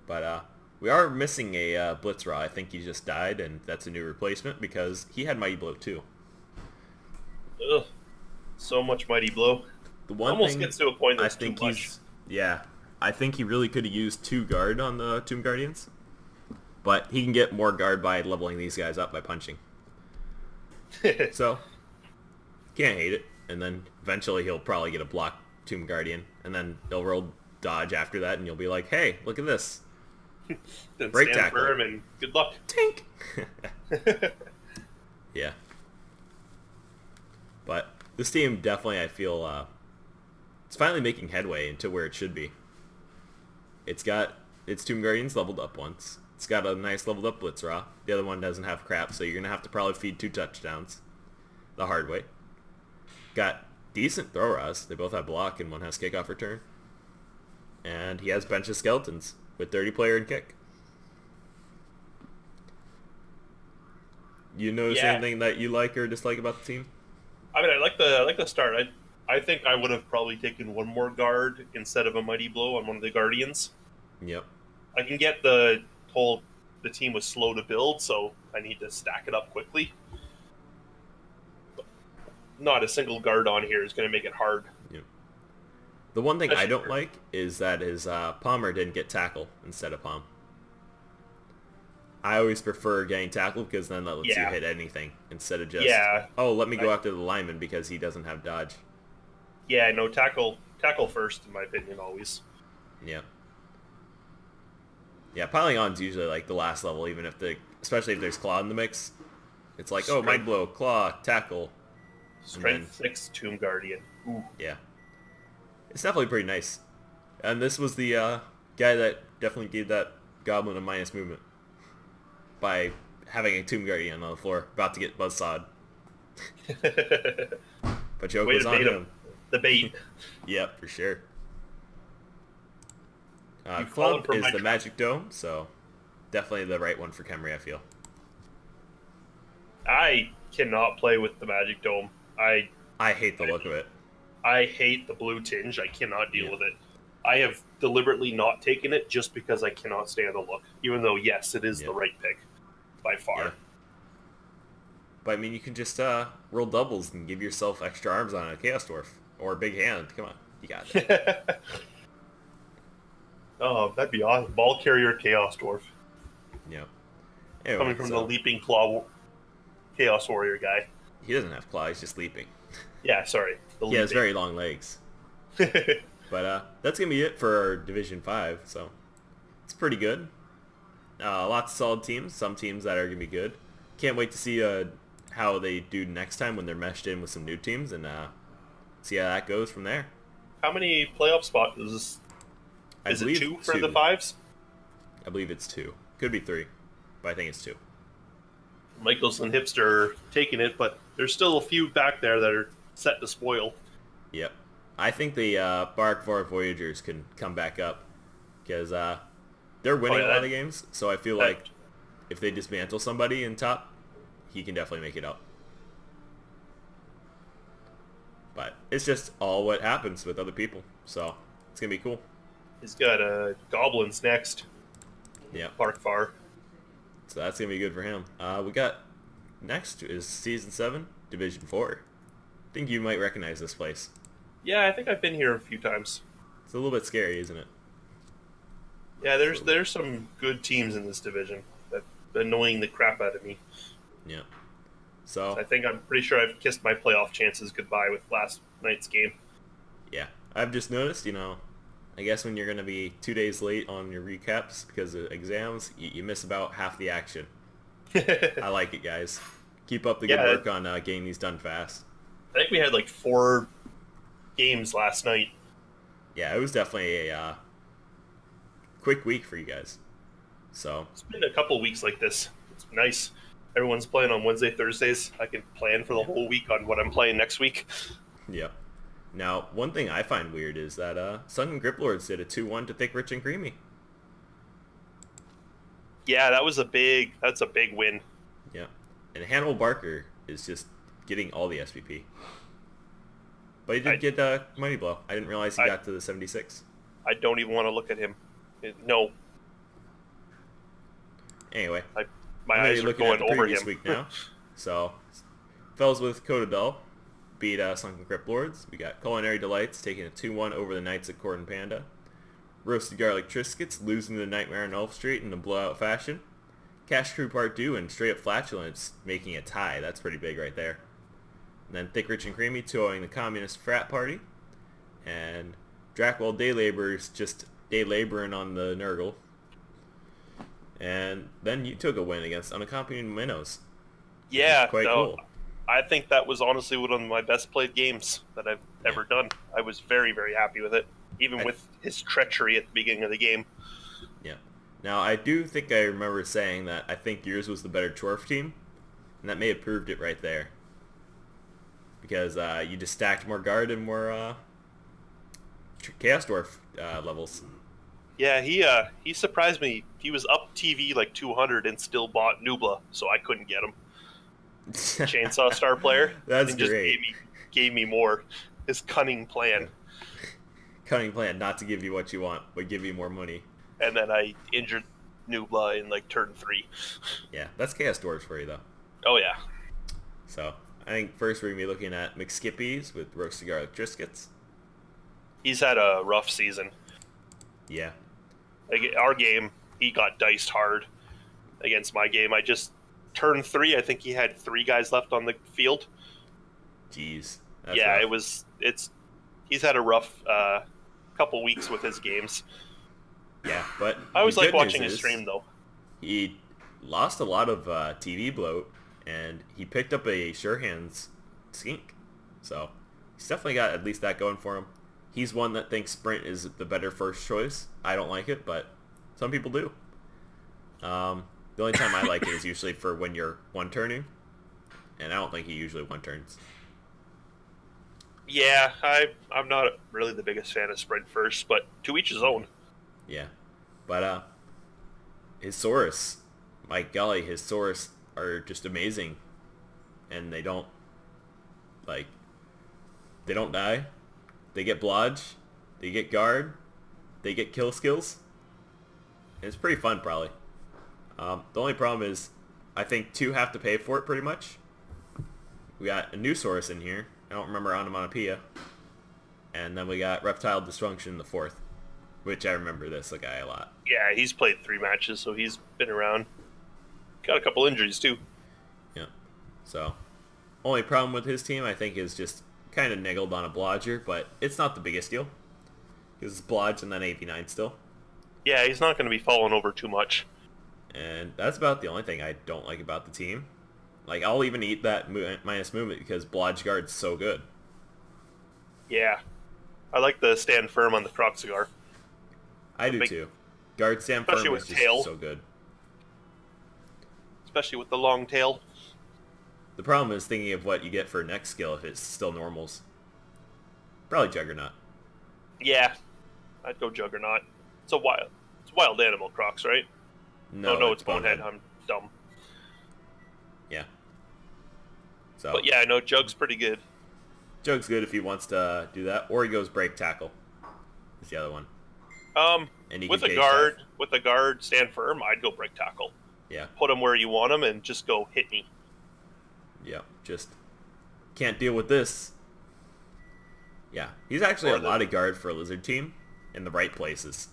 But we are missing a Blitzraw. I think he just died, and that's a new replacement because he had Mighty Blow too. Ugh. So much Mighty Blow. The one Almost thing gets to a point that's I think too much. yeah, I think he really could have used 2 guard on the Tomb Guardians, but he can get more guard by leveling these guys up by punching. So can't hate it. And then eventually he'll probably get a block Tomb Guardian, and then he'll roll dodge after that, and you'll be like, hey, look at this. Then Break stand tackle. firm and good luck. Tink! Yeah. But this team definitely, I feel, it's finally making headway into where it should be. It's got its Tomb Guardians leveled up once. It's got a nice leveled up Blitzraw. The other one doesn't have crap, so you're going to have to probably feed 2 touchdowns the hard way. Got decent throw rows. They both have block, and one has kickoff return. And he has bench of skeletons with 30 player and kick. You notice anything that you like or dislike about the team? I mean, I like the start. I think I would have probably taken one more guard instead of a Mighty Blow on one of the Guardians. Yep. I can get the team was slow to build, so I need to stack it up quickly. But not a single guard on here is going to make it hard. Yep. The one thing I don't like is that his Palmer didn't get tackle instead of Palm. I always prefer getting tackled because then that lets you hit anything instead of just, oh, let me go after the lineman because he doesn't have dodge. Yeah, no, tackle first, in my opinion, always. Yeah. Yeah, piling on is usually like the last level, even if especially if there's claw in the mix. It's like, oh, Might Blow, claw, tackle. Strength 6 Tomb Guardian. Ooh. Yeah. It's definitely pretty nice. And this was the guy that definitely gave that goblin a minus movement by having a Tomb Guardian on the floor, about to get buzzsawed. But joke was on him. The bait. Yep, for sure. Club is the Magic Dome, so definitely the right one for Khemri, I feel. I cannot play with the Magic Dome. I hate the look of it. I hate the blue tinge. I cannot deal with it. I have deliberately not taken it just because I cannot stand the look. Even though, yes, it is the right pick. By far. Yeah. But, I mean, you can just roll doubles and give yourself extra arms on a Chaos Dwarf. Or a big hand. Come on. You got it. Oh, that'd be awesome. Ball carrier Chaos Dwarf. Yep. Anyway, coming from the Leaping Claw Chaos Warrior guy. He doesn't have claw, he's just leaping. Yeah, sorry. He has very long legs. But that's going to be it for our Division 5, so it's pretty good. Lots of solid teams, some teams that are going to be good. Can't wait to see how they do next time when they're meshed in with some new teams, and see how that goes from there. How many playoff spots is this? Is it 2 for the 5s? I believe it's 2. Could be 3, but I think it's 2. Michaels and Hipster are taking it, but there's still a few back there that are set to spoil. Yep. I think the Bark 4 Voyagers can come back up because they're winning a lot of games, so I feel like if they dismantle somebody in top, he can definitely make it up. But it's just all what happens with other people, so it's going to be cool. He's got Goblins next. Yeah. Bark Far. So that's going to be good for him. We got next is Season 7, Division 4. I think you might recognize this place. Yeah, I think I've been here a few times. It's a little bit scary, isn't it? Yeah, there's some good teams in this division that annoying the crap out of me. Yeah. So I'm pretty sure I've kissed my playoff chances goodbye with last night's game. Yeah. I've just noticed, I guess when you're going to be 2 days late on your recaps because of exams, you miss about half the action. I like it, guys. Keep up the good work on getting these done fast. I think we had like 4 games last night. Yeah, it was definitely a quick week for you guys. So it's been a couple weeks like this. It's nice. Everyone's playing on Wednesday, Thursdays. I can plan for the whole week on what I'm playing next week. Yep. Now, one thing I find weird is that Sunken Griplords did a 2-1 to Thick, Rich, and Creamy. Yeah, that's a big win. Yeah. And Hannibal Barker is just getting all the SPP. But he did get Mighty Blow. I didn't realize he got to the 76. I don't even want to look at him. No, Anyway, my I'm going eyes to be are looking at going the over previous him. week now. So, Fells with Codabel beat Sunken Crypt Lords. We got Culinary Delights taking a 2-1 over the Knights at Corden Panda. Roasted Garlic Triscuits losing to Nightmare on Elf Street in a blowout fashion. Cash Crew Part 2 and Straight Up Flatulence making a tie. That's pretty big right there. And then Thick, Rich, and Creamy towing the Communist Frat Party. And Drackwell Day Laborers just day laboring on the Nurgle. And then you took a win against Unaccompanied Minnows. Yeah, Quite no, cool. I think that was honestly one of my best played games that I've ever done. I was very, very happy with it, even with his treachery at the beginning of the game. Yeah. Now, I do think I remember saying that I think yours was the better Chorf team, and that may have proved it right there. Because you just stacked more guard and more Chaos Dwarf levels. Yeah, he surprised me. He was up TV like 200 and still bought Nubla, so I couldn't get him. Chainsaw Star player. That's and just great. Gave me more. His cunning plan. Cunning plan not to give you what you want, but give you more money. And then I injured Nubla in like turn 3. Yeah, that's Chaos Dwarves for you, though. Oh yeah. So, I think first we're going to be looking at McSkippies with Roasted Garlic Triscuits. He's had a rough season. Yeah. Like, our game, he got diced hard against my game. Turn 3, I think he had 3 guys left on the field. Jeez. Yeah, rough. he's had a rough couple weeks with his games. Yeah, but I always the like good watching news his is stream, though. He lost a lot of TV bloat, and he picked up a Sure Hands skink. So, he's definitely got at least that going for him. He's one that thinks Sprint is the better first choice. I don't like it, but some people do. The only time I like it is usually for when you're one-turning, and I don't think he usually one-turns. Yeah, I'm not really the biggest fan of Sprint first, but to each his own. Yeah. But his Saurus, my golly, his Saurus are just amazing. And they don't die. They get blodge, they get guard, they get kill skills. And it's pretty fun, probably. The only problem is, I think 2 have to pay for it pretty much. We got a new Saurus in here. I don't remember Onomatopoeia. And then we got Reptile Dysfunction in the 4th. Which I remember this guy a lot. Yeah, he's played 3 matches, so he's been around. Got a couple injuries, too. Yeah. So, only problem with his team, I think, is just kind of niggled on a Blodger, but it's not the biggest deal. Because it's Blodge and then 89 still. Yeah, he's not going to be falling over too much. And that's about the only thing I don't like about the team. Like, I'll even eat that minus movement because Blodge Guard's so good. Yeah. I like the stand firm on the Croc Cigar. I do too. Guard stand firm Especially is with just tail. so good. Especially with the long tail. The problem is thinking of what you get for next skill if it's still normals. Probably Juggernaut. Yeah. I'd go Juggernaut. It's wild animal Crocs, right? No, it's Bonehead. I'm dumb. Yeah. So, But yeah, I know Jug's pretty good. Jug's good if he wants to do that, or he goes Break Tackle. Is the other one. And With a guard stand firm, I'd go Break Tackle. Yeah. Put him where you want him and just go hit me. Yeah, just can't deal with this. Yeah, he's actually a lot of guard for a lizard team in the right places.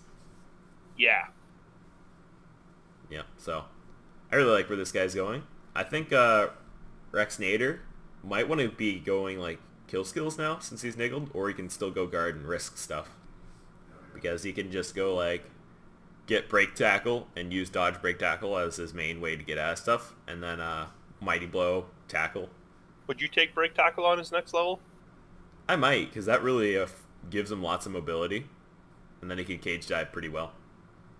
Yeah. Yeah, so I really like where this guy's going. I think Rex Nader might want to be going like kill skills now since he's niggled, or he can still go guard and risk stuff. Because he can just go like get break tackle and use dodge break tackle as his main way to get out of stuff, and then mighty blow tackle. Would you take break tackle on his next level? I might, because that really gives him lots of mobility, and then he can cage dive pretty well.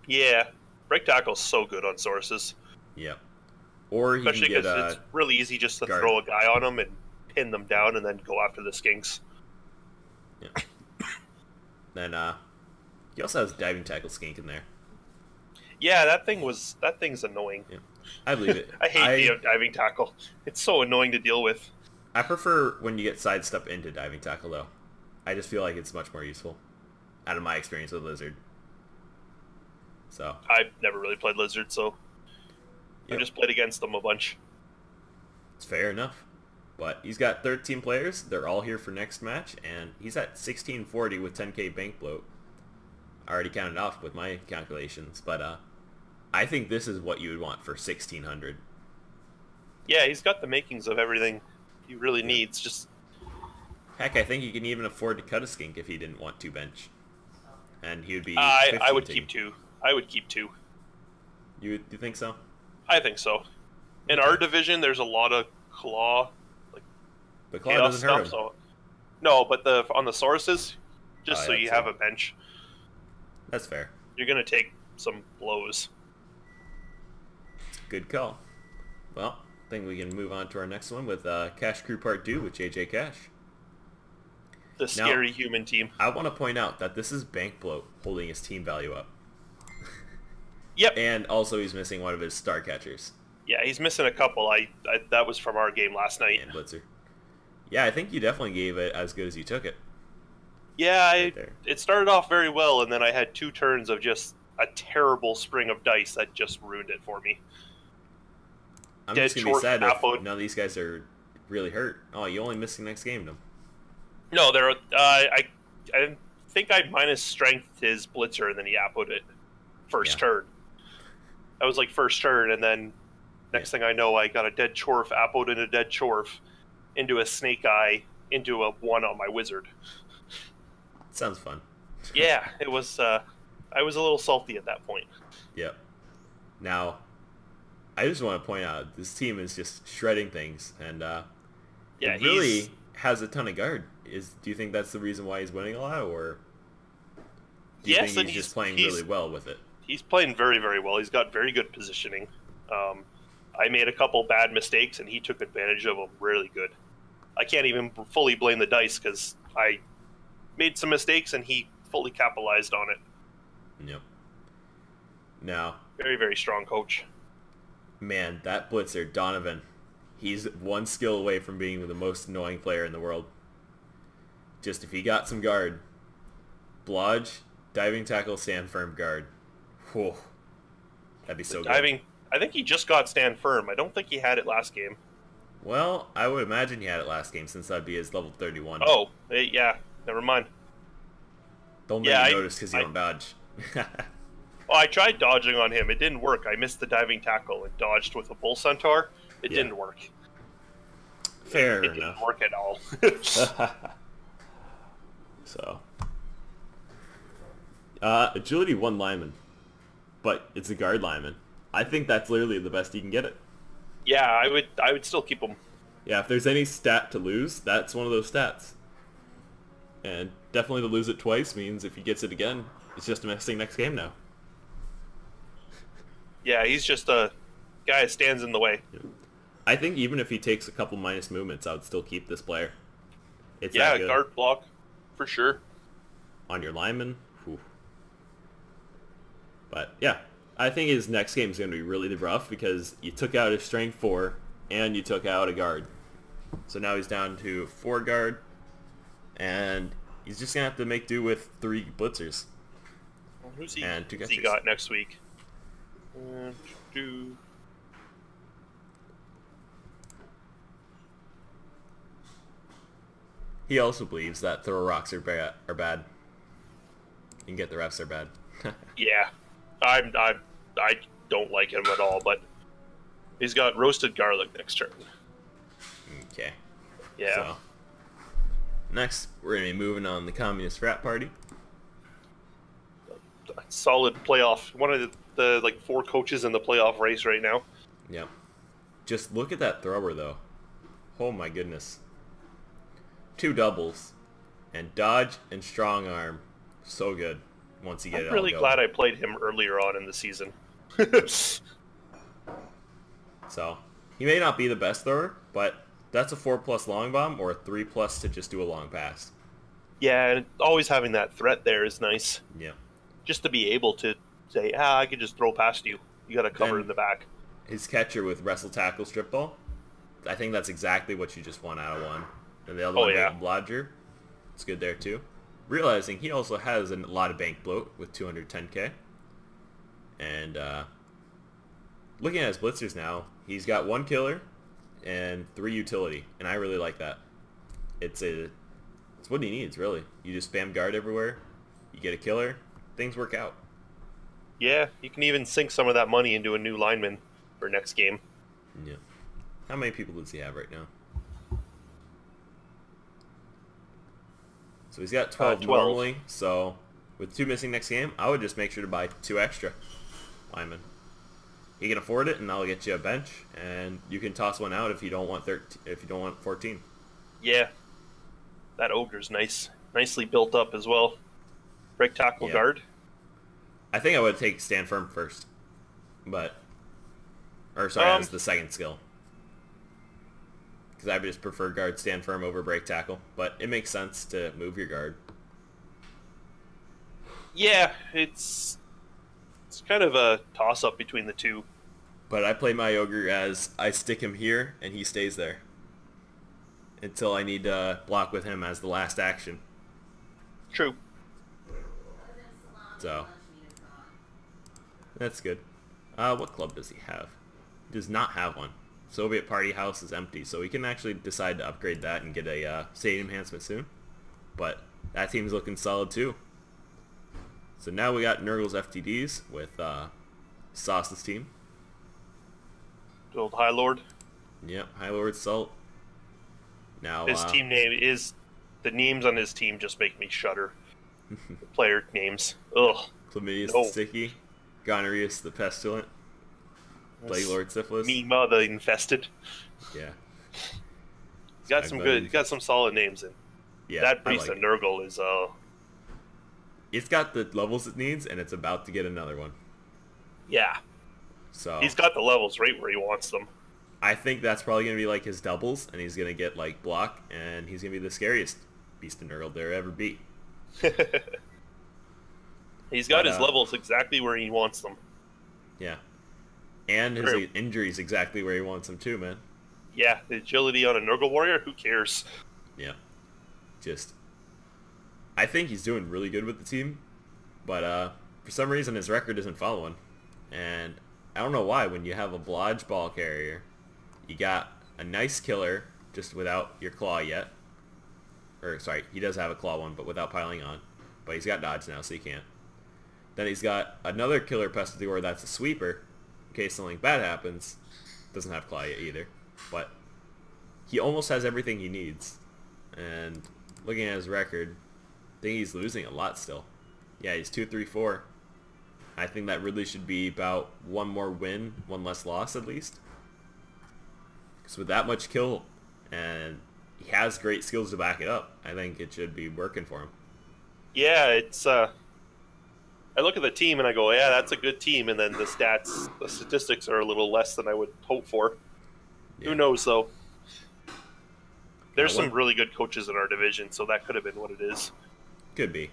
Yeah, break tackle's so good on sources. Yep. Or he Especially can because it's really easy just to guard. throw a guy on them and pin them down and then go after the skinks. Yeah. Then he also has diving tackle skink in there. Yeah, that thing's annoying. Yeah. I believe it. I hate the diving tackle. It's so annoying to deal with. I prefer when you get sidestep into diving tackle though. I just feel like it's much more useful. out of my experience with Lizard. So I've never really played Lizard, so I Yep. just played against them a bunch. it's fair enough. But he's got 13 players. They're all here for next match, and he's at 1640 with 10k bank bloat. I already counted off with my calculations, but I think this is what you would want for 1600. Yeah, he's got the makings of everything he really needs. Just Heck, I think he can even afford to cut a skink if he didn't want to bench. And he would be I would 15 keep 2. I would keep 2. You think so? I think so. In our division, there's a lot of claw, like But Claw chaos doesn't hurt stuff. him. So no, but on the Sauruses, just Oh, so yeah, you so- have a bench, That's fair. you're gonna take some blows. Good call. Well, I think we can move on to our next one with Cash Crew Part 2 with JJ Cash. The scary human team. I want to point out that this is bank bloat holding his team value up. Yep. And also he's missing one of his star catchers Yeah, he's missing a couple. I that was from our game last night. and Blitzer. Yeah, I think you definitely gave it as good as you took it. Yeah, Right there. it started off very well, and then I had 2 turns of just a terrible spring of dice that just ruined it for me. I'm Dead just going to be short sad if output. none of these guys are really hurt. Oh, you only missing next game, though. No, there. I think I minus strength his blitzer, and then he output it first Yeah. turn. That was like first turn, and then next thing I know, I got a dead chorf, output in a dead chorf, into a snake eye, into a 1 on my wizard. Sounds fun. Yeah, it was. I was a little salty at that point. Yep. Now, I just want to point out this team is just shredding things, and Yeah, it really has a ton of guard. Do you think that's the reason why he's winning a lot, or do you Yes, think and he's just playing really well with it? He's playing very, very well. He's got very good positioning. I made a couple bad mistakes, and he took advantage of them really good. I can't even fully blame the dice because I made some mistakes, and he fully capitalized on it. Yep. Now, Very, very strong coach. man, that blitzer, Donovan, he's one skill away from being the most annoying player in the world. Just if he got some guard, blodge, diving tackle, stand firm, guard. Whew. That'd be so good. Diving. I think he just got stand firm. I don't think he had it last game. Well, I would imagine he had it last game since that'd be his level 31. Oh, yeah. Never mind. Don't let yeah, me notice because you I- don't dodge. Well, I tried dodging on him. It didn't work. I missed the diving tackle and dodged with a bull centaur. It Yeah. didn't work. Fair It enough. didn't work at all. So, agility 1 lineman, but it's a guard lineman. I think that's literally the best you can get it. Yeah, I would still keep him. Yeah, if there's any stat to lose, that's one of those stats. And definitely to lose it twice means if he gets it again, it's just missing next game now. Yeah, he's just a guy that stands in the way. I think even if he takes a couple minus movements, I would still keep this player. It's Yeah, that good. guard block for sure. On your lineman. Whew. But yeah, I think his next game is going to be really rough because you took out his strength 4 and you took out a guard. So now he's down to 4 guard, and he's just going to have to make do with 3 blitzers. Who's he? And 2 Who's catchers. he got next week? Do He also believes that throw rocks are bad. You can get the refs are bad. yeah, I don't like him at all. But he's got roasted garlic next turn. Okay. Yeah. So, next, we're going to be moving on the Communist Frat Party. Solid playoff. One of the like 4 coaches in the playoff race right now. Yep. Just look at that thrower, though. Oh my goodness. 2 doubles. And dodge and strong arm. So good once you get it I'm all really going. glad I played him earlier on in the season. So, he may not be the best thrower, but that's a 4+ long bomb or a 3+ to just do a long pass. Yeah, and always having that threat there is nice. Yep. Just to be able to say, I could just throw past you. You got to cover Then- in the back. His catcher with wrestle, tackle, strip ball. I think that's exactly what you just want out of one. And the other Oh, one, yeah. Blodger. It's good there too. realizing he also has a lot of bank bloat with 210k. And looking at his blitzers now, he's got 1 killer and 3 utility, and I really like that. It's what he needs, really. You just spam guard everywhere, you get a killer, things work out. Yeah, you can even sink some of that money into a new lineman for next game. Yeah. How many people does he have right now? So he's got 12 normally, so with 2 missing next game, I would just make sure to buy 2 extra linemen. He can afford it, and I'll get you a bench, and you can toss one out if you don't want 13, if you don't want 14. Yeah, that ogre's nicely built up as well. Break tackle guard. I think I would take stand firm first, as the second skill, because I just prefer guard stand firm over break tackle. But it makes sense to move your guard. Yeah, it's kind of a toss-up between the two. But I play my ogre as I stick him here, and he stays there until I need to block with him as the last action. True. So that's good. What club does he have? He does not have one. Soviet Party House is empty, so we can actually decide to upgrade that and get a stadium enhancement soon. But that team's looking solid too. So now we got Nurgle's FTDs with Sauce's team. The old High Lord. Yep, High Lord Salt. Now his team name is, the names on his team just make me shudder. The player names. Ugh. Chlamydius the Sticky, Gonorrheus the Pestilent, Plague Lord Syphilis. Mima the Infested. Yeah. He's got some good, got some solid names in. Yeah, that Priest of Nurgle is it's got the levels it needs, and it's about to get another one. Yeah. So he's got the levels right where he wants them. I think that's probably going to be like his doubles, and he's going to get like block, and he's going to be the scariest Beast of Nurgle there ever be. He's got his levels exactly where he wants them. Yeah. And his injuries exactly where he wants them too, man. Yeah, the agility on a Nurgle warrior, who cares? Yeah. I think he's doing really good with the team, but for some reason his record isn't following. And I don't know why. When you have a Blodge ball carrier, you got a nice killer just without your claw yet. Or, sorry, he does have a claw one, but without piling on. But he's got dodge now, so he can't. Then he's got another killer Pestilor that's a sweeper, in case something bad happens. Doesn't have claw yet either. But he almost has everything he needs. And looking at his record, I think he's losing a lot still. Yeah, he's 2-3-4. I think that really should be about 1 more win, 1 less loss at least. Because with that much kill, and he has great skills to back it up, I think it should be working for him. Yeah, it's I look at the team and I go, yeah, that's a good team, and then the statistics are a little less than I would hope for. Yeah. Who knows though? There's some really good coaches in our division, so that could have been what it is. Could be.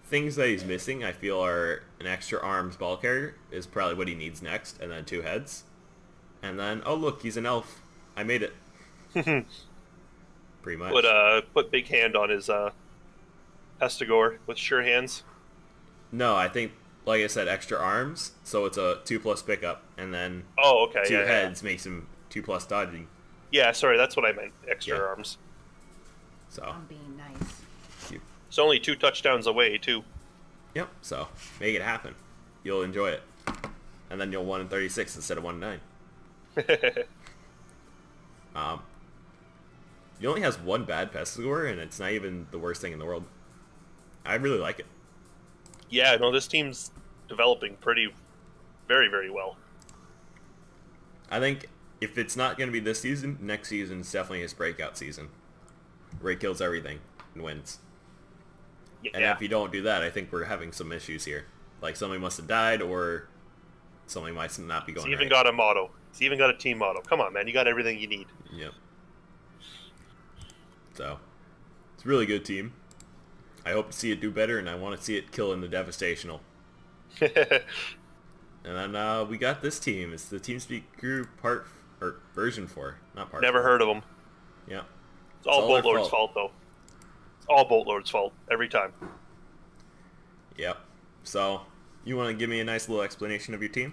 Things that he's missing, I feel, are an extra arms ball carrier is probably what he needs next, and then 2 heads. And then, oh look, he's an elf. I made it. Pretty much. Put big hand on his Pestigore with sure hands. No, I think, like I said, extra arms, so it's a 2+ pickup, and then 2 heads makes him 2+ dodging. Yeah, sorry, that's what I meant. Extra arms. So. I'm being nice. It's only 2 touchdowns away, too. Yep, so make it happen. You'll enjoy it. And then you'll 1-36 instead of 1-9. He only has 1 bad Pestigore, and it's not even the worst thing in the world. I really like it. Yeah, no, this team's developing very, very well. I think if it's not going to be this season, next season's definitely his breakout season. Where he kills everything and wins. Yeah. And if you don't do that, I think we're having some issues here. Like somebody must have died, or something might not be going right. He's even got a motto. He's even got a team motto. Come on, man. You got everything you need. Yep. So, it's a really good team. I hope to see it do better, and I want to see it kill in the Devastational. And then we got this team. It's the TeamSpeak Group version 4, not part. Never 4. heard of them. Yeah. It's all Bolt Lord's fault, though. It's All Boatlord's fault every time. Yep. So, you want to give me a nice little explanation of your team?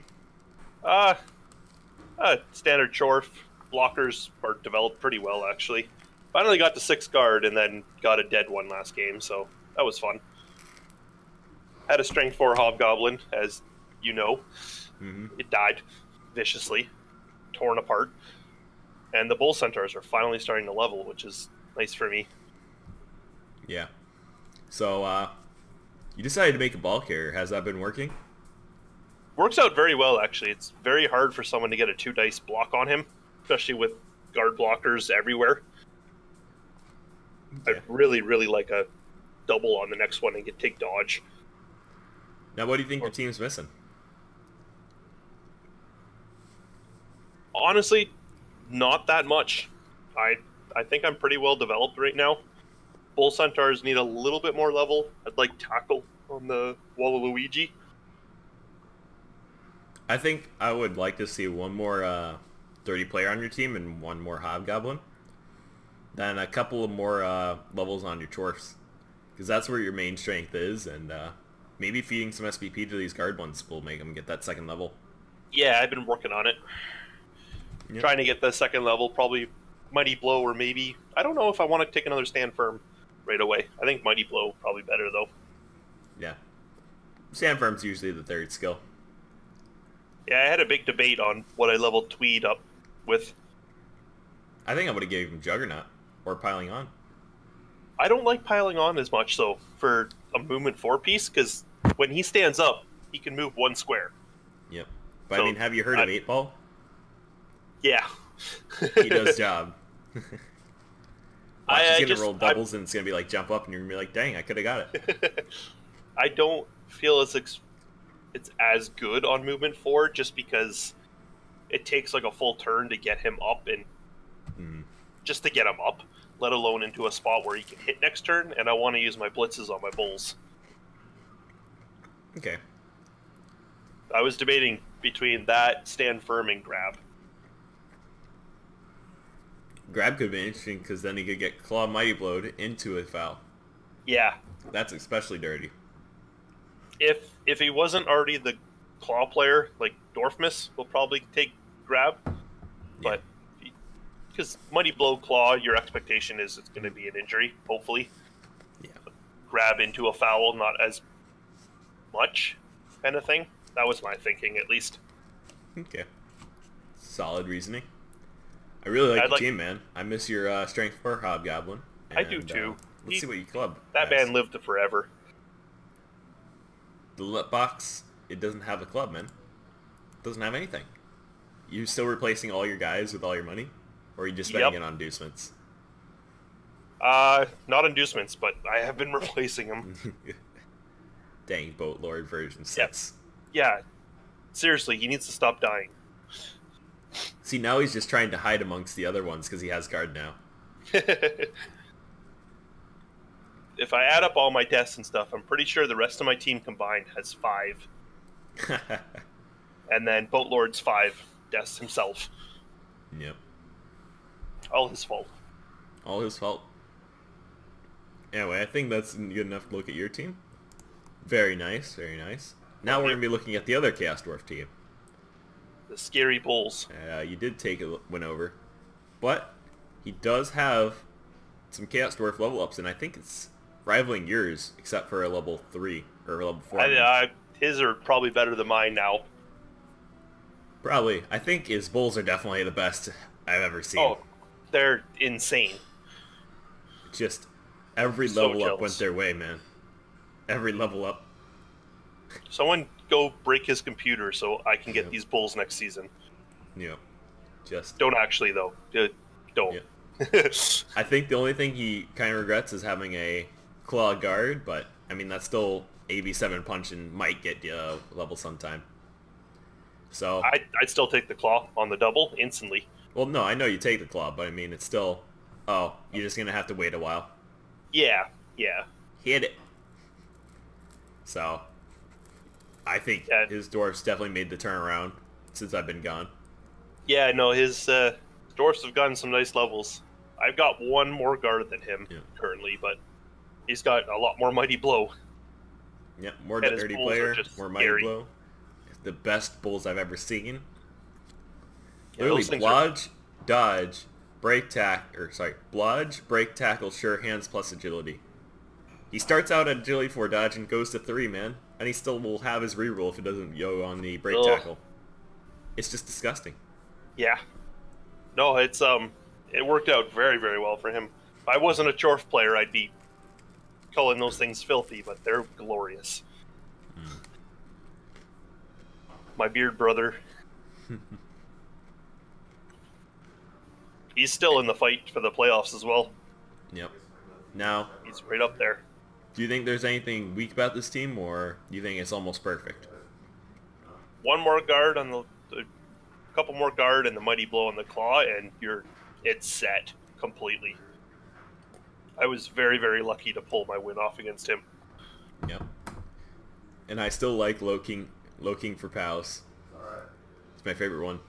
Standard Chorf. Blockers are developed pretty well, actually. Finally got the 6 guard and then got a dead one last game, so that was fun. Had a Strength 4 Hobgoblin, as you know. It died viciously, torn apart. And the Bull Centaurs are finally starting to level, which is nice for me. Yeah. So, you decided to make a ball carrier. Has that been working? Works out very well, actually. It's very hard for someone to get a 2 dice block on him, especially with guard blockers everywhere. Okay. I'd really, really like a double on the next one and take dodge. Now, what do you think your team's missing? Honestly, not that much. I think I'm pretty well developed right now. Bull Centaurs need a little bit more level. I'd like tackle on the Waluigi. I think I would like to see one more dirty player on your team and one more Hobgoblin. Then a couple of more levels on your Chorfs. Because that's where your main strength is, and maybe feeding some SPP to these guard ones will make them get that second level. Yeah, I've been working on it. Yep. Trying to get the second level, probably Mighty Blow, or maybe... I don't know if I want to take another Stand Firm right away. I think Mighty Blow probably better, though. Yeah. Stand Firm's usually the third skill. Yeah, I had a big debate on what I leveled Tweed up with. I think I would have gave him Juggernaut or Piling On. I don't like piling on as much, though, for a movement 4 piece, because when he stands up, he can move 1 square. Yep. But So, I mean, have you heard of 8 Ball? Yeah. He does job. He's gonna roll I- doubles and it's gonna be like jump up and you're gonna be like, dang, I could have got it. I don't feel it's as good on movement 4 just because it takes like a full turn to get him up and just to get him up, let alone into a spot where he can hit next turn, and I want to use my blitzes on my bulls. Okay. I was debating between that, Stand Firm, and Grab. Grab could be interesting because then he could get Claw Mighty Blowed into a foul. Yeah. That's especially dirty. If he wasn't already the claw player, like Dorfmus will probably take Grab, but because Mighty Blow Claw, your expectation is it's going to be an injury, hopefully. Yeah. Grab into a foul, not as much kind of thing. That was my thinking, at least. Okay. Solid reasoning. I really like I'd the like- team, man. I miss your Strength 4 Hobgoblin. I do too. Let's see what you club. That has. man lived forever. The lit box, it doesn't have a club, man. It doesn't have anything. You still replacing all your guys with all your money? Or are you just spending Yep. it on inducements? Not inducements, but I have been replacing them. Dang, Boat Lord version 6. Yeah, seriously, he needs to stop dying. See, now he's just trying to hide amongst the other ones because he has guard now. If I add up all my deaths and stuff, I'm pretty sure the rest of my team combined has 5. And then Boatlord's 5 deaths himself. Yep. All his fault. All his fault. Anyway, I think that's good enough to look at your team. Very nice, very nice. Now we're going to be looking at the other Chaos Dwarf team. The Scary Bulls. You did take a win over. But he does have some Chaos Dwarf level ups, and I think it's rivaling yours, except for a level 3, or a level 4. His are probably better than mine now. Probably. I think his bulls are definitely the best I've ever seen. Oh, they're insane. Just every So level up jealous. went their way, man. Every level up. Someone go break his computer so I can get Yep. these bulls next season. Yep. Just. Don't actually, though. Don't. Yep. I think the only thing he kind of regrets is having a claw guard, but I mean that's still AB7 punch and might get you level sometime. So I'd still take the claw on the double instantly. well, no, I know you take the claw, but I mean it's still. Oh, you're just gonna have to wait a while. Yeah. Hit it. So I think Yeah. his dwarfs definitely made the turnaround since I've been gone. Yeah, no, his dwarfs have gotten some nice levels. I've got one more guard than him Yeah. currently, but He's got a lot more mighty blow. Yep, more And his dirty bulls are player, just more mighty scary. blow. The best bulls I've ever seen. Yeah, Literally, those things are- blodge, dodge, blodge, break, tackle, sure hands plus agility. He starts out at agility 4 dodge and goes to 3, man. And he still will have his reroll if it doesn't go on the break Ugh. tackle. It's just disgusting. Yeah. No, it's it worked out very, very well for him. If I wasn't a Chorf player, I'd be calling those things filthy, but they're glorious. My beard brother. He's still in the fight for the playoffs as well. Yep. Now, He's right up there. do you think there's anything weak about this team, or do you think it's almost perfect? One more guard on a couple more guard and the mighty blow on the claw, and it's set completely. I was very, very lucky to pull my win off against him. Yep. And I still like Low King for Palace. It's my favorite one.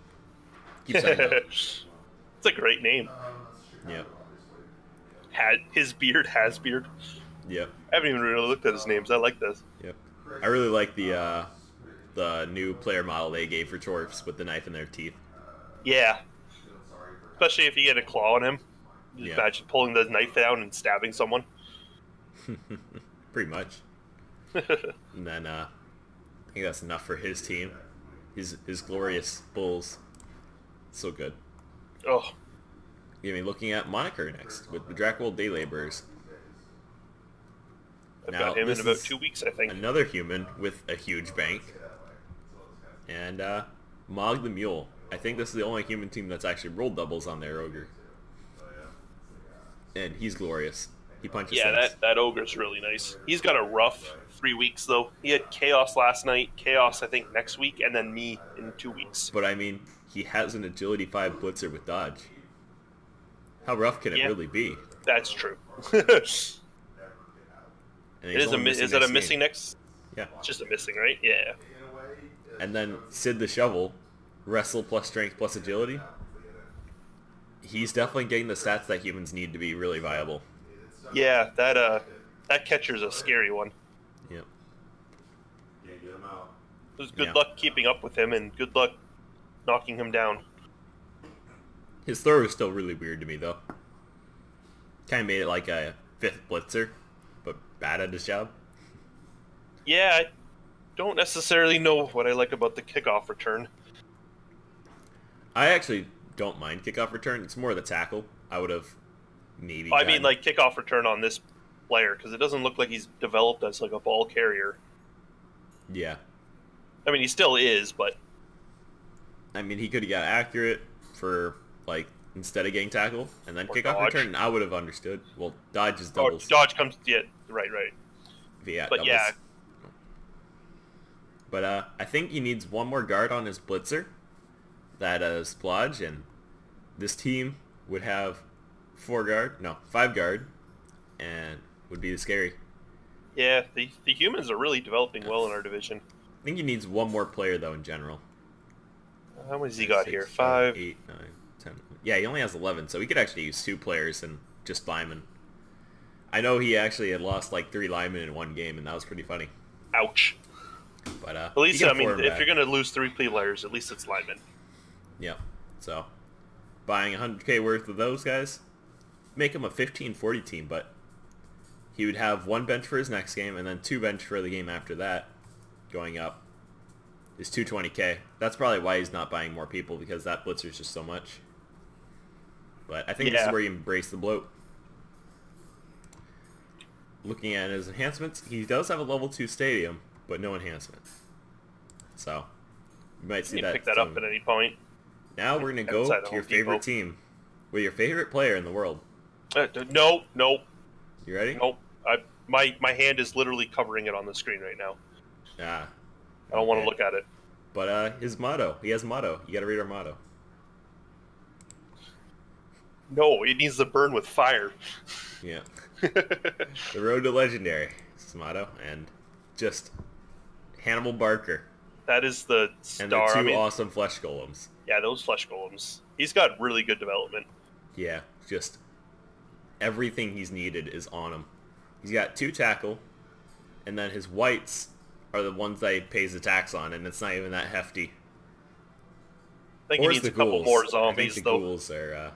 Keep saying that. It's a great name. Yep. His beard has beard. Yep. I haven't even really looked at his names. I like this. Yep. I really like the new player model they gave for Chorfs with the knife in their teeth. Yeah. Especially if you get a claw on him. Just Yeah. imagine pulling the knife down and stabbing someone. Pretty much. And then I think that's enough for his team. His glorious Bulls. So good. Oh, I mean, looking at Moniker next with the Dracul Day Laborers. I've Now, got him in this about is 2 weeks, I think. Another human with a huge bank. And Mog the Mule. I think this is the only human team that's actually rolled doubles on their ogre. And he's glorious. He punches Yeah, things. that ogre's really nice. He's got a rough 3 weeks, though. He had Chaos last night, Chaos, I think, next week, and then me in 2 weeks. But I mean, he has an agility 5 blitzer with dodge. How rough can it Yeah. really be? That's true. And he's only Is it a next missing game. next? Yeah. It's just a missing, right? Yeah. And then Sid the Shovel, wrestle plus strength plus agility. He's definitely getting the stats that humans need to be really viable. Yeah, that catcher's a scary one. Yep. There's good Yeah. luck keeping up with him, and good luck knocking him down. His throw is still really weird to me, though. Kind of made it like a 5th blitzer, but bad at his job. Yeah, I don't necessarily know what I like about the kickoff return. I actually don't mind kickoff return. It's more the tackle. I would have maybe I mean, gotten- like, kickoff return on this player, because it doesn't look like he's developed as, like, a ball carrier. Yeah. I mean, he still is, but... I mean, he could have got accurate for, like, instead of getting tackle, and then Or kickoff dodge. return, I would have understood. Well, dodge is Oh, doubles. dodge comes... Yeah, right. Yeah, But doubles. yeah, But I think he needs one more guard on his blitzer. That is Splodge, and this team would have 5 guard, and would be scary. yeah, the humans are really developing well in our division. I think he needs one more player, though, in general. How many has he got 6, here? 7, 5? 8, 9, 10. Yeah, he only has 11, so he could actually use 2 players and just linemen. I know he actually had lost like 3 linemen in one game, and that was pretty funny. Ouch. But At least, you I get mean, 4 if back. you're going to lose 3 players, at least it's linemen. Yeah. So, buying 100K worth of those guys, make him a 15-40 team, but he would have 1 bench for his next game, and then 2 bench for the game after that, going up. Is 220K. That's probably why he's not buying more people, because that blitzer is just so much. But I think this is Yeah. where you embrace the bloat. Looking at his enhancements, he does have a level 2 stadium, but no enhancement. So, you might see You can that. pick that up at any point. Now we're going to go Outside to of your Home favorite Depot. team. With your favorite player in the world. No. You ready? My hand is literally covering it on the screen right now. Ah. I don't want okay. to look at it. But his motto. He has a motto. You got to read our motto. No, it needs to burn with fire. Yeah. The road to legendary. Is his motto. And just Hannibal Barker. That is the star. And the 2 I mean, awesome flesh golems. yeah, those flesh golems. He's got really good development. Yeah. Just everything he's needed is on him. He's got 2 tackle, and then his whites are the ones that he pays the tax on, and it's not even that hefty. I think he needs a couple more zombies, I think the though. ghouls are,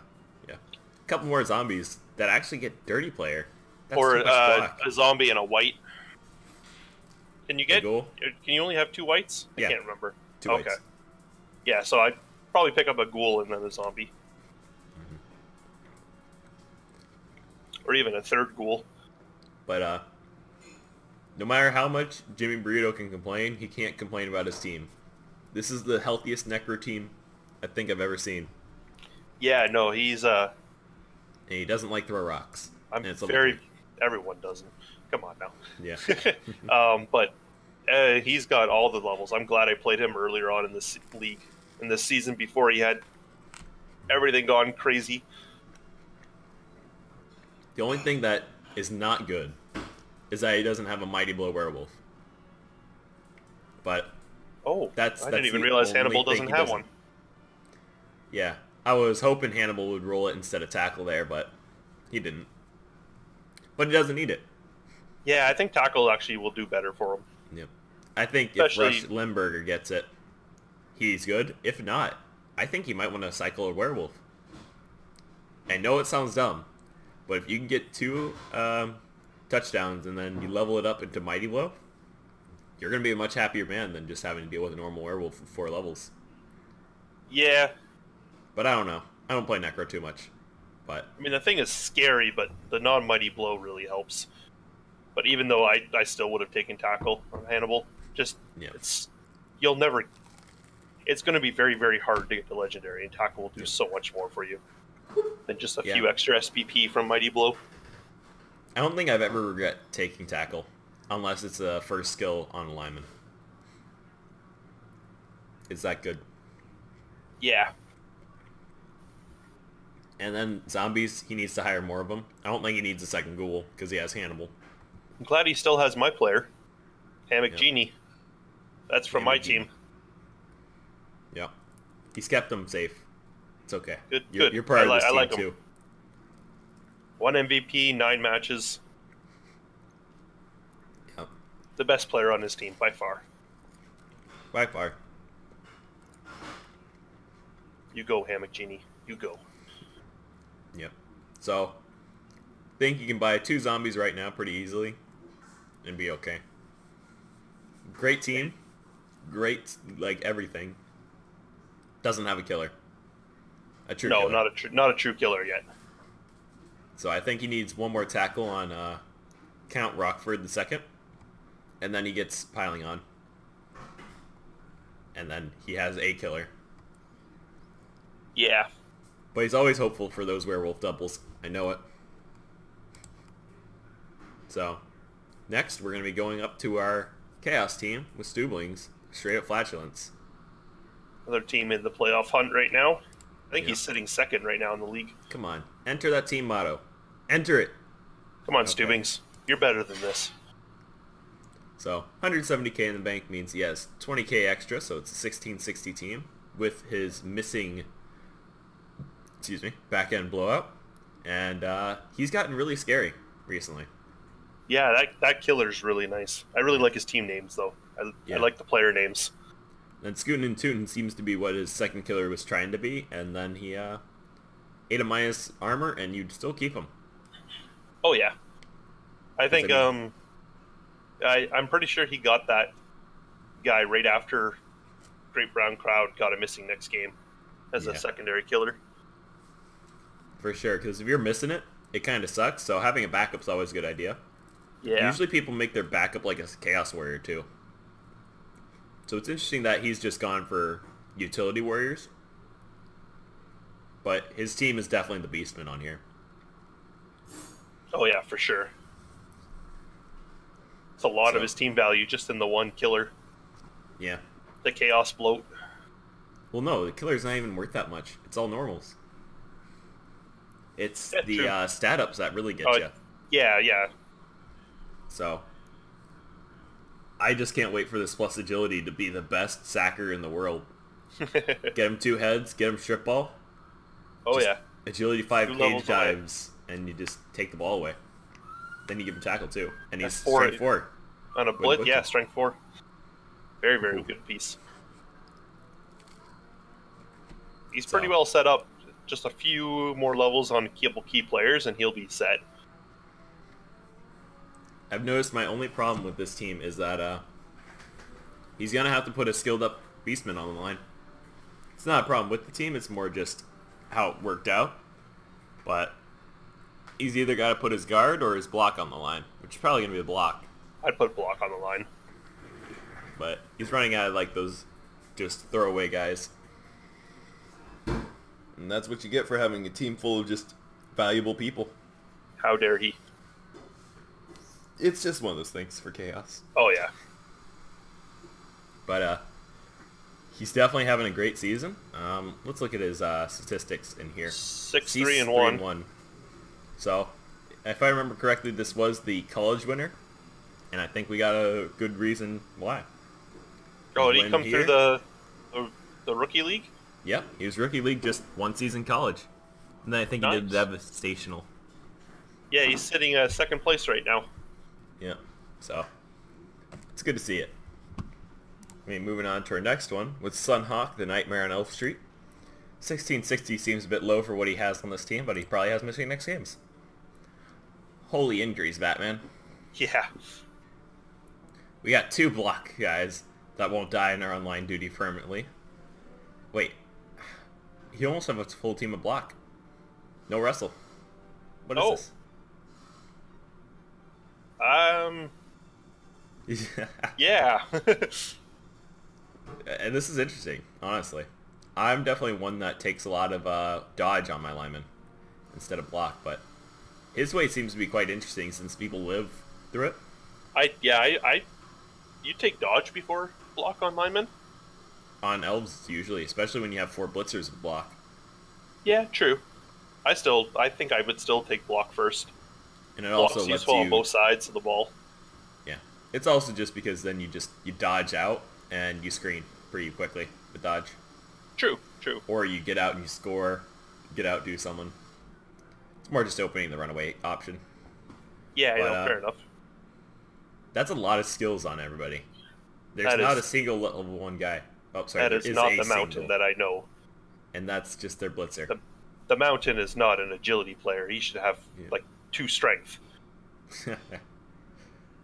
yeah. A couple more zombies that actually get dirty player. That's Or too much black. a zombie and a white. Can you get? Ghoul? Can you only have 2 whites? Yeah. I can't remember. 2 whites. Yeah, so I'd probably pick up a ghoul and then a zombie. Or even a 3rd ghoul. But no matter how much Jimmy Burrito can complain, he can't complain about his team. This is the healthiest Necro team I think I've ever seen. Yeah, no, he's And he doesn't like throw rocks. I'm And it's very. Everyone doesn't. Come on now. Yeah. But he's got all the levels. I'm glad I played him earlier on in this league, in this season, before he had everything gone crazy. The only thing that is not good is that he doesn't have a Mighty Blow Werewolf. But Oh, that's I didn't that's even the realize only Hannibal thing doesn't he have one. Yeah. I was hoping Hannibal would roll it instead of tackle there, but he didn't. But he doesn't need it. Yeah, I think tackle actually will do better for him. Yep. I think Especially- if Rush Limburger gets it, he's good. If not, I think he might want to cycle a werewolf. I know it sounds dumb, but if you can get 2 touchdowns and then you level it up into Mighty Blow, you're going to be a much happier man than just having to deal with a normal werewolf for 4 levels. Yeah, But I don't know. I don't play Necro too much. But I mean the thing is scary, but the non-mighty blow really helps. But even though I still would have taken tackle on Hannibal, just yeah. you'll never. It's going to be very, very hard to get to legendary, and tackle will do so much more for you than just a few extra SPP from mighty blow. I don't think I've ever regret taking tackle, unless it's a first skill on a lineman. It's that good. Yeah. And then zombies, he needs to hire more of them. I don't think he needs a second ghoul, because he has Hannibal. I'm glad he still has my player, Hammock Yep. Genie. That's from Hammock my team. Yeah. He's kept them safe. It's okay. Good, You're, good. You're part of this I team, like him. too. 1 MVP, 9 matches. Yep. The best player on his team, by far. By far. You go, Hammock Genie. You go. Yep. So, think you can buy 2 zombies right now pretty easily and be okay. Great team. Great, like, everything. Doesn't have a killer. A true No, killer. not a true killer yet. So I think he needs 1 more tackle on Count Rockford II. And then he gets piling on. And then he has a killer. Yeah. But he's always hopeful for those werewolf doubles. I know it. So, next we're going to be going up to our Chaos team with Stublings. Straight up flatulence. Another team in the playoff hunt right now. I think Yeah. he's sitting 2nd right now in the league. Come on. Enter that team motto. Enter it. Come on, Okay. Stubings. You're better than this. So, 170k in the bank means he has 20k extra, so it's a 1660 team with his missing, back end blowout. And he's gotten really scary recently. Yeah, that killer's really nice. I really like his team names, though. I like the player names. And Scootin' and Tootin' seems to be what his second killer was trying to be, and then he ate a minus armor, and you'd still keep him. Oh, yeah. I think, I I'm pretty sure he got that guy right after Great Brown Crowd got a missing next game as Yeah. a secondary killer. For sure, because if you're missing it, it kind of sucks, so having a backup's always a good idea. Yeah. Usually people make their backup like a Chaos Warrior, too. So it's interesting that he's just gone for utility warriors. But his team is definitely the Beastman on here. Oh, yeah, for sure. It's a lot of his team value just in the one killer, Yeah. the Chaos Bloat. Well, no, the killer's not even worth that much. It's all normals. It's the true. stat ups that really get you. Yeah, yeah. So, I just can't wait for this plus agility to be the best sacker in the world. Get him 2 heads, get him strip ball. Oh, Just yeah. Agility 5 2 cage levels away. dives, and you just take the ball away. then you give him tackle too, and he's That's four. strength 4. On a With blitz, blitz. yeah, strength 4. Very, very Cool. good piece. He's So- pretty well set up. Just a few more levels on couple key players, and he'll be set. I've noticed my only problem with this team is that he's gonna have to put a skilled up beastman on the line. It's not a problem with the team; it's more just how it worked out. But he's either got to put his guard or his block on the line, which is probably gonna be a block. I'd put block on the line. But he's running out of like those just throwaway guys. And that's what you get for having a team full of just valuable people. How dare he? It's just one of those things for Chaos. Oh, yeah. But he's definitely having a great season. Let's look at his statistics in here. 6-3-1. So, if I remember correctly, this was the college winner, and I think we got a good reason why. Oh, did he Win come here. through the rookie league? Yep, he was rookie league just one season college, and then I think he did Nice. devastational. Yeah, he's sitting second place right now. Yeah, so it's good to see it. I mean, moving on to our next one with Sunhawk, the Nightmare on Elf Street. 1660 seems a bit low for what he has on this team, but he probably has missing next games. Holy injuries, Batman. Yeah. We got 2 block guys that won't die in our online duty permanently. Wait, he almost have a full team of block. No wrestle. What is Oh. this? Yeah. And this is interesting, honestly. I'm definitely one that takes a lot of dodge on my lineman instead of block, but his way seems to be quite interesting since people live through it. You take dodge before block on linemen? On elves, usually, especially when you have 4 blitzers with block. Yeah, true. I think I would still take block first. And it Block's also lets useful on you... both sides of the ball. Yeah. It's also just because then you dodge out and you screen pretty quickly with dodge. True. Or you get out and you score, get out, do someone. It's more just opening the runaway option. Yeah, But, fair enough. That's a lot of skills on everybody. There's That not is- a single level 1 guy. Oh, sorry, That there is not a the mountain single, that I know. and that's just their blitzer. The mountain is not an agility player. He should have, Yeah. 2 strength.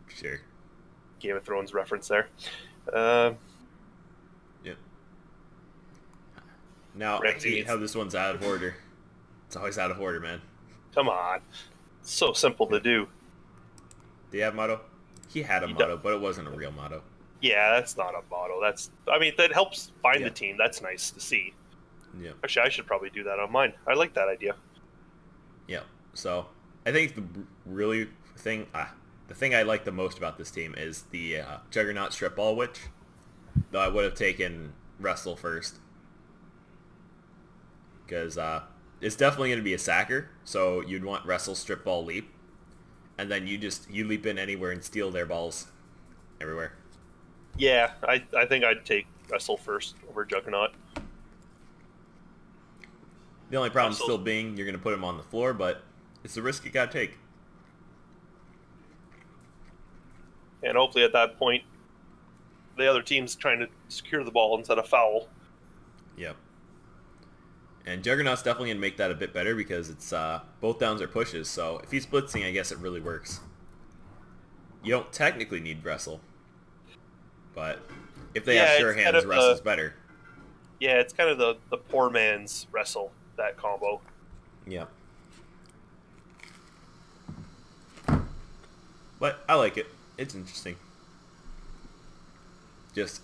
Sure. Game of Thrones reference there. Yep. Now, I Ramsey hate needs- how this one's out of order. It's always out of order, man. Come on. It's so simple to do. Do you have motto? He had a He motto, but it wasn't a real motto. Yeah, that's not a motto. That helps find Yeah. the team. That's nice to see. Yep. Actually, I should probably do that on mine. I like that idea. Yep. So, I think the thing I like the most about this team is the Juggernaut strip ball witch. Though I would have taken Wrestle first. Because it's definitely going to be a sacker, so you'd want Wrestle, strip ball, leap. And then you leap in anywhere and steal their balls everywhere. Yeah, I think I'd take Wrestle first over Juggernaut. The only problem Wrestle- still being you're going to put him on the floor, but it's the risk you got to take. And hopefully at that point, the other team's trying to secure the ball instead of foul. Yep. And Juggernaut's definitely going to make that a bit better because it's both downs are pushes, so if he's blitzing, I guess it really works. You don't technically need Wrestle, but if they Yeah, have sure it's kind hands, of Wrestle's better. Yeah, it's kind of the poor man's Wrestle, that combo. Yep. But I like it. It's interesting. Just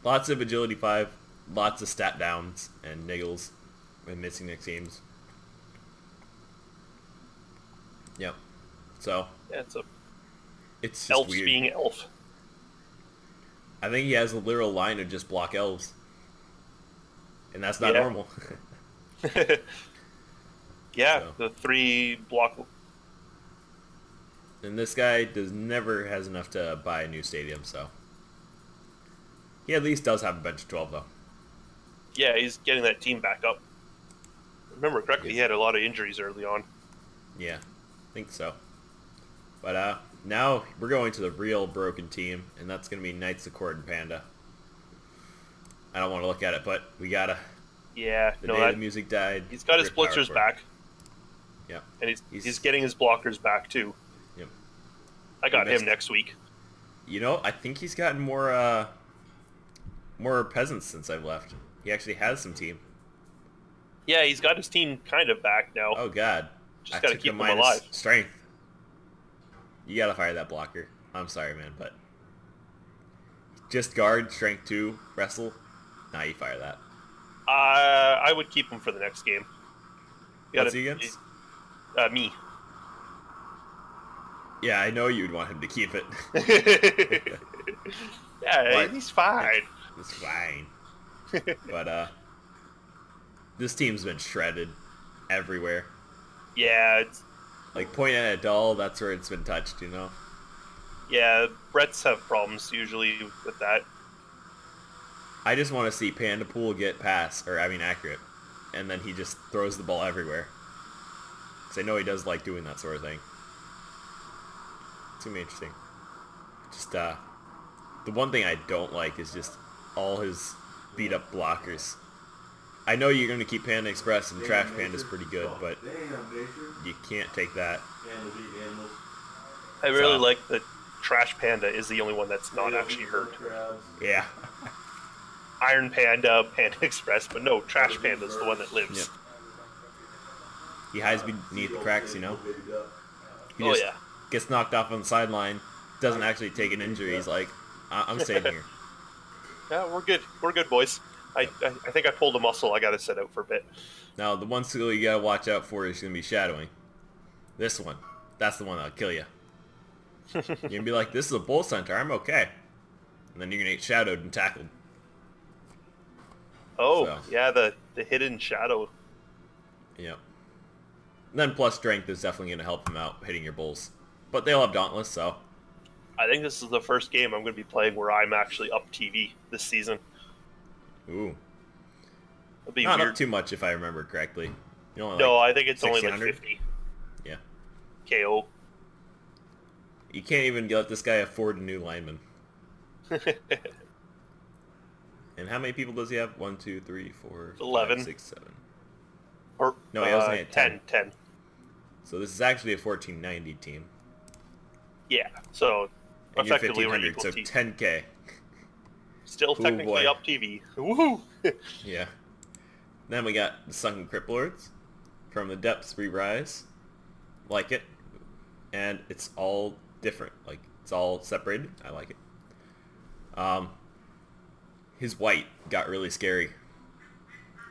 lots of agility 5, lots of stat downs and niggles when missing next games. Yep. So Yeah, it's just elves weird. being elf. I think he has a literal line of just block elves. And that's not Yeah. normal. Yeah, So. the 3 block. And this guy never has enough to buy a new stadium, so he at least does have a bench of 12 though. Yeah, he's getting that team back up. Remember correctly, he had a lot of injuries early on. Yeah, I think so. But now we're going to the real broken team, and that's going to be Knights of Court and Panda. I don't want to look at it, but we gotta. Yeah, The day the music died. He's got his rip Power blitzers Core. back. Yep. And he's getting his blockers back too. Yep. I got He missed. him next week. You know, I think he's gotten more peasants since I've left. He actually has some team. Yeah, he's got his team kind of back now. Oh God. Just I gotta took keep a him minus alive. Strength. You gotta fire that blocker. I'm sorry, man, but just guard, strength 2, wrestle. Nah, you fire that. I would keep him for the next game. What's he against? Me. Yeah, I know you'd want him to keep it. Yeah, But- he's fine. It's fine. But this team's been shredded everywhere. Yeah, Like point at a doll, that's where it's been touched, you know? yeah. Bretts have problems usually with that. I just want to see Panda Pool get accurate. And then he just throws the ball everywhere. Because I know he does like doing that sort of thing. It's going to be interesting. Just, the one thing I don't like is just all his beat up blockers. I know you're going to keep Panda Express and Trash Panda's pretty good, but you can't take that. I really So- like that Trash Panda is the only one that's not actually hurt. Yeah. Iron Panda, Panda Express, but no, Trash Panda's the one that lives. Yep. He hides beneath the cracks, you know? He Oh just yeah. gets knocked off on the sideline, doesn't actually take an injury. He's like, I'm staying here. Yeah, we're good. We're good, boys. I think I pulled a muscle. I got to sit out for a bit. Now, the one skill you gotta watch out for is gonna be shadowing. This one. That's the one that'll kill you. You're gonna be like, this is a bull center, I'm okay. And then you're gonna get shadowed and tackled. Oh, So. yeah, the hidden shadow. Yep. And then plus strength is definitely gonna help them out hitting your bulls. But they'll have Dauntless, so. I think this is the first game I'm going to be playing where I'm actually up TV this season. Ooh. It'll be Not weird. up too much if I remember correctly. You know, No, like I think it's only like 1600? 50 Yeah. KO. You can't even let this guy afford a new lineman. And how many people does he have? 1, 2, 3, 4, 11. 5, 6, 7. Or, No, he only had 10. 10. So this is actually a 1490 team. Yeah, so And you're effectively we're 1500, equal so team. 10k. Still Ooh, technically boy. up TV. Woohoo! Yeah. Then we got the Sunken Crypt Lords. From the depths we rise. Like it. And it's all different. Like, it's all separated. I like it. His white got really scary.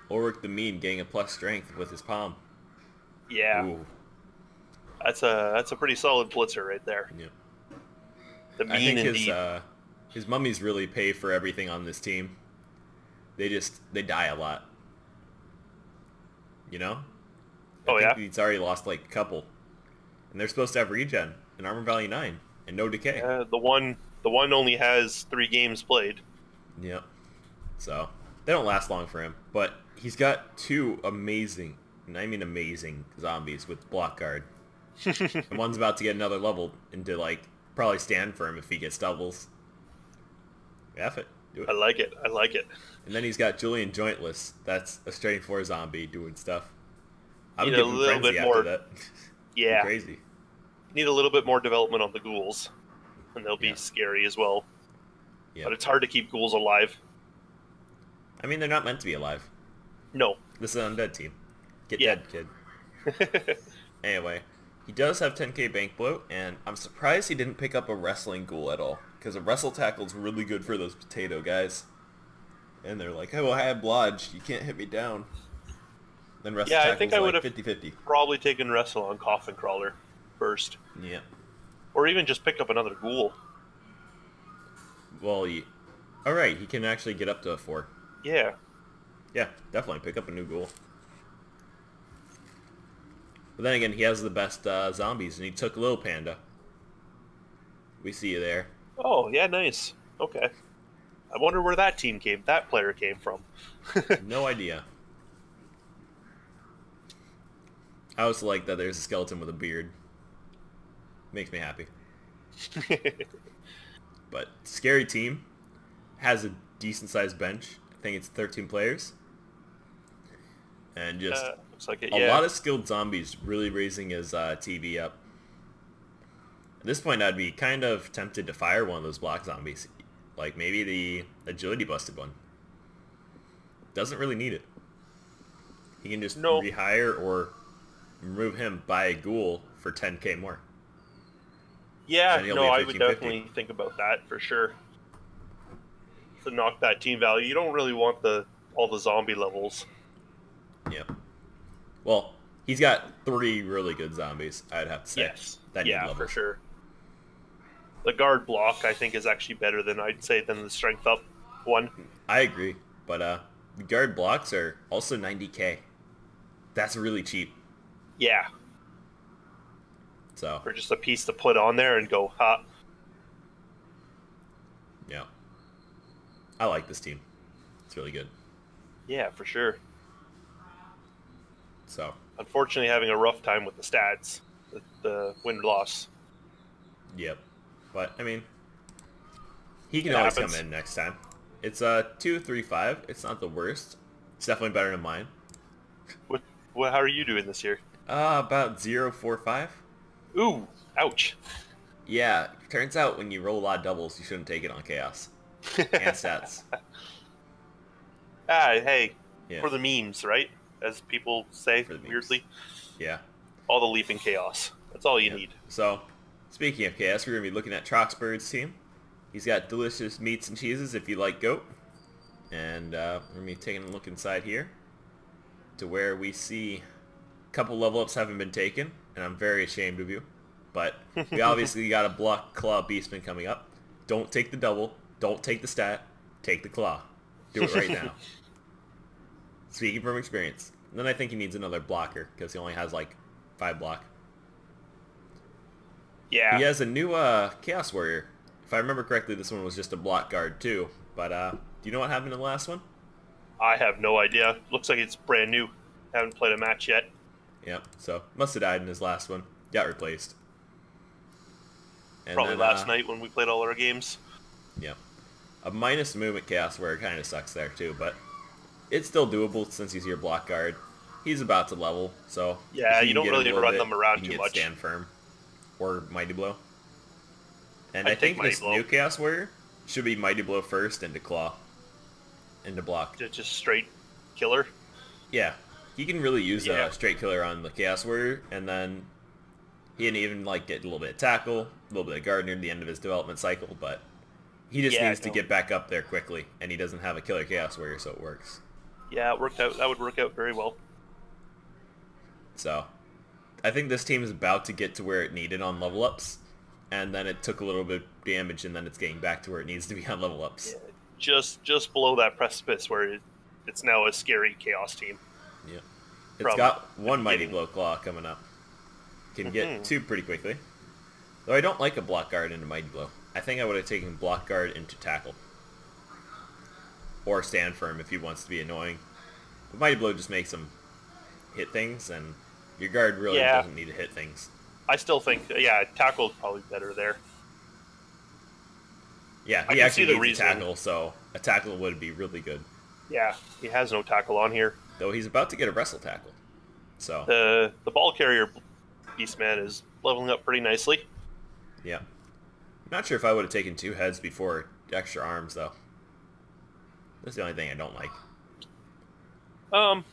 Ulrich the Mean getting a plus strength with his palm. Yeah, Ooh. that's a pretty solid blitzer right there. Yeah. The I mean think indeed. his mummies really pay for everything on this team. They die a lot. You know? Oh, I yeah? think he's already lost like a couple. And they're supposed to have regen in Armor Valley 9 and no decay. The one only has 3 games played. Yep. So they don't last long for him. But he's got 2 amazing, and I mean amazing, zombies with block guard. And one's about to get another level into like probably stand for him if he gets doubles. F it. Do it. I like it. I like it. And then he's got Julian Jointless. That's a straight 4 zombie doing stuff. I would Need give a him little Frenzy bit after more- that. Yeah, Crazy. need a little bit more development on the ghouls, and they'll be Yeah. scary as well. Yeah. But it's hard to keep ghouls alive. I mean, they're not meant to be alive. No. This is an undead team. Get Yeah. dead, kid. Anyway, he does have 10k bank bloat, and I'm surprised he didn't pick up a wrestling ghoul at all. Because a wrestle tackle's really good for those potato guys. And they're like, oh, I have blodge. You can't hit me down. Then wrestle Yeah, I tackle's think I like would've- 50-50. Probably taken wrestle on Coffin Crawler first, Yeah. or even just pick up another ghoul. Well, alright, he can actually get up to a 4. Yeah. Yeah, definitely pick up a new ghoul. But then again, he has the best zombies, and he took Lil Panda. We see you there. Oh, yeah, nice. Okay. I wonder where that player came from. No idea. I also like that there's a skeleton with a beard. Makes me happy. But scary team has a decent sized bench. I think it's 13 players. And just Looks like it, a yeah. lot of skilled zombies, really raising his TV up. At this point, I'd be kind of tempted to fire one of those block zombies. Like maybe the agility busted one. Doesn't really need it. He can just No. rehire or remove him, buy a ghoul for 10k more. Yeah, And he'll no, be I would 1550. definitely think about that for sure. To knock that team value, you don't really want all the zombie levels. Yep. Well, he's got 3 really good zombies, I'd have to say. Yes, That need yeah, levels. for sure. The guard block, I think, is actually better than I'd say than the strength up one. I agree, but the guard blocks are also 90k. That's really cheap. Yeah, So, for just a piece to put on there and go, ha. yeah. I like this team. It's really good. Yeah, for sure. So, Unfortunately, having a rough time with the stats, the win-loss. yep. But, I mean, he can It always happens. come in next time. It's 2-3-5. It's not the worst. It's definitely better than mine. How are you doing this year? About 0-4-5. Ooh, ouch. Yeah, turns out when you roll a lot of doubles, you shouldn't take it on chaos and stats. Hey, Yeah. for the memes, right? As people say, For the memes. weirdly. Yeah. All the leaping chaos. That's all you Yeah. need. So, speaking of chaos, we're going to be looking at Troxbird's team. He's got delicious meats and cheeses if you like goat. And we're going to be taking a look inside here to where we see a couple level ups haven't been taken, and I'm very ashamed of you. But we obviously got a block claw beastman coming up. Don't take the double. Don't take the stat. Take the claw. Do it right now. Speaking from experience. Then I think he needs another blocker because he only has like 5 block. Yeah. He has a new Chaos Warrior. If I remember correctly, this one was just a block guard too. But do you know what happened in the last one? I have no idea. Looks like it's brand new. Haven't played a match yet. Yep. So must have died in his last one. Got replaced. And Probably then, last night when we played all our games. Yep. A minus movement Chaos Warrior kind of sucks there too, but it's still doable since he's your block guard. He's about to level, so Yeah, if you can don't get him really a little run bit, them around you can too get much. Stand Firm or Mighty Blow. And I'd I think take Mighty this Blow. new Chaos Warrior should be Mighty Blow first into Claw. Into block. Just straight killer. Yeah. He can really use Yeah. a straight killer on the Chaos Warrior, and then he can even like get a little bit of tackle, a little bit of guard near the end of his development cycle, but he just Yeah, needs to no. get back up there quickly, and he doesn't have a killer Chaos Warrior, so it works. Yeah, it worked out. That would work out very well. So, I think this team is about to get to where it needed on level ups, and then it took a little bit of damage, and then it's getting back to where it needs to be on level ups. Just below that precipice where it's now a scary chaos team. Yeah. It's From got the one Mighty beginning. Blow Claw coming up. Can get Mhm. 2 pretty quickly. Though I don't like a block guard into Mighty Blow. I think I would have taken block guard into tackle. Or stand firm if he wants to be annoying. But Mighty Blow just makes him hit things, and your guard really Yeah. doesn't need to hit things. I still think, yeah, tackle's probably better there. Yeah, I he can actually see the needs a reasoning. tackle, so a tackle would be really good. Yeah, he has no tackle on here. Though he's about to get a wrestle tackle. So, The ball carrier Beastman is leveling up pretty nicely. yeah. Not sure if I would have taken 2 heads before extra arms, though. That's the only thing I don't like. I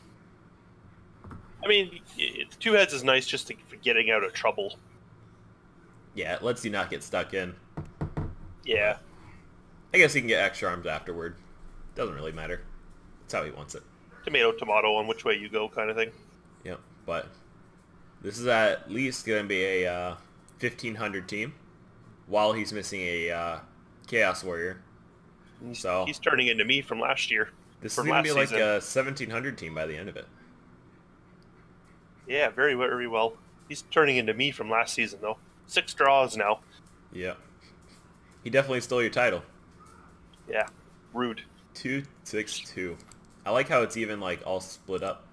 mean, 2 heads is nice just for getting out of trouble. Yeah, it lets you not get stuck in. Yeah, I guess he can get extra arms afterward. Doesn't really matter. That's how he wants it. tomato, tomato on which way you go kind of thing. Yep, but this is at least going to be a 1,500 team while he's missing a Chaos Warrior. So He's turning into me from last year. this is from going to be like last season. a 1,700 team by the end of it. Yeah, very, very well. He's turning into me from last season, though. 6 draws now. Yep. He definitely stole your title. Yeah, rude. 2-6-2. I like how it's even like all split up.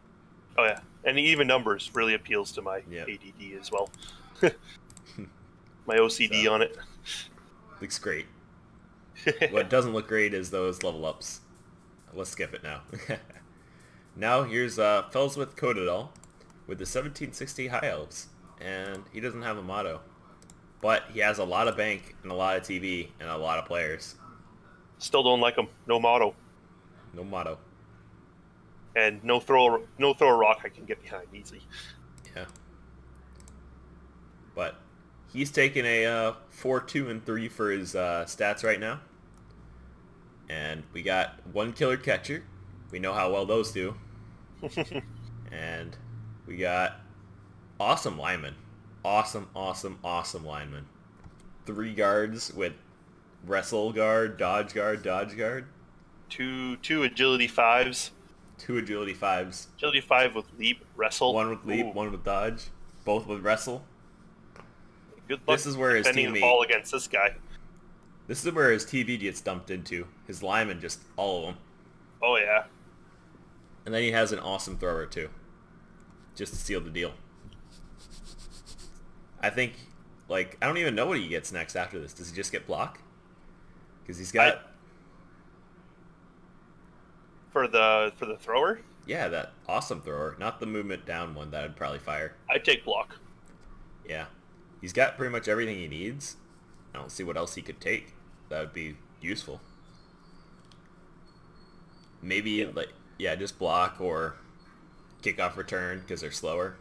Oh, yeah. And even numbers really appeals to my Yep. ADD as well. my OCD So. on it. Looks great. What doesn't look great is those level ups. Let's skip it now. Now here's Fells with Codadol with the 1760 High Elves. And he doesn't have a motto. But he has a lot of bank and a lot of TV and a lot of players. Still don't like him. No motto. No motto. And no throw a rock I can get behind easy. Yeah. But he's taking a 4, 2, and 3 for his stats right now. And we got one killer catcher. We know how well those do. And we got awesome linemen. Awesome, awesome, awesome linemen. 3 guards with wrestle guard, dodge guard, dodge guard. Two agility 5s. 2 agility 5s. Agility 5 with leap, wrestle. 1 with leap, Ooh. 1 with dodge. Both with wrestle. Good luck This is where his defending the teammate... ball against this guy. This is where his TV gets dumped into. His linemen, just all of them. Oh yeah. And then he has an awesome thrower too. Just to seal the deal. I think, like, I don't even know what he gets next after this. Does he just get block? Because he's got... For the thrower? Yeah, that awesome thrower. Not the movement down one that I'd probably fire. I'd take block. Yeah. He's got pretty much everything he needs. I don't see what else he could take. That would be useful. Maybe, like, yeah, just block or kickoff return because they're slower.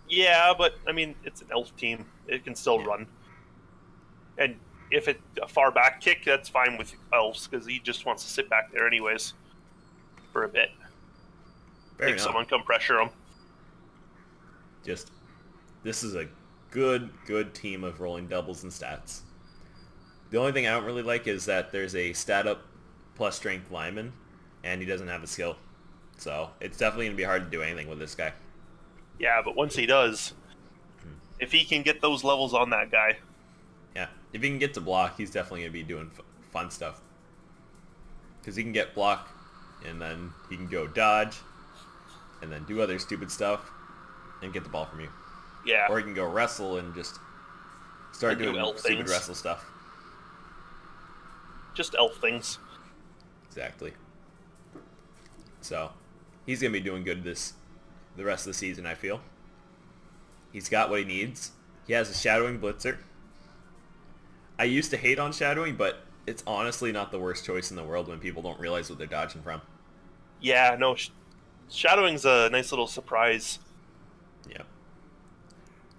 Yeah, but I mean, it's an elf team. It can still run. And if it's a far back kick, that's fine with elves because he just wants to sit back there anyways for a bit. Fair Make enough. someone come pressure him. Just, this is a good team of rolling doubles and stats. The only thing I don't really like is that there's a stat up plus strength lineman, and he doesn't have a skill. So it's definitely going to be hard to do anything with this guy. Yeah, but once he does, if he can get those levels on that guy. Yeah, if he can get to block, he's definitely going to be doing fun stuff. Because he can get block, and then he can go dodge, and then do other stupid stuff, and get the ball from you. Yeah. Or he can go wrestle and just start And do doing elf stupid things. wrestle stuff. Just elf things. Exactly. So, he's going to be doing good the rest of the season, I feel. He's got what he needs. He has a shadowing blitzer. I used to hate on shadowing, but it's honestly not the worst choice in the world when people don't realize what they're dodging from. Yeah, no, shadowing's a nice little surprise. Yeah.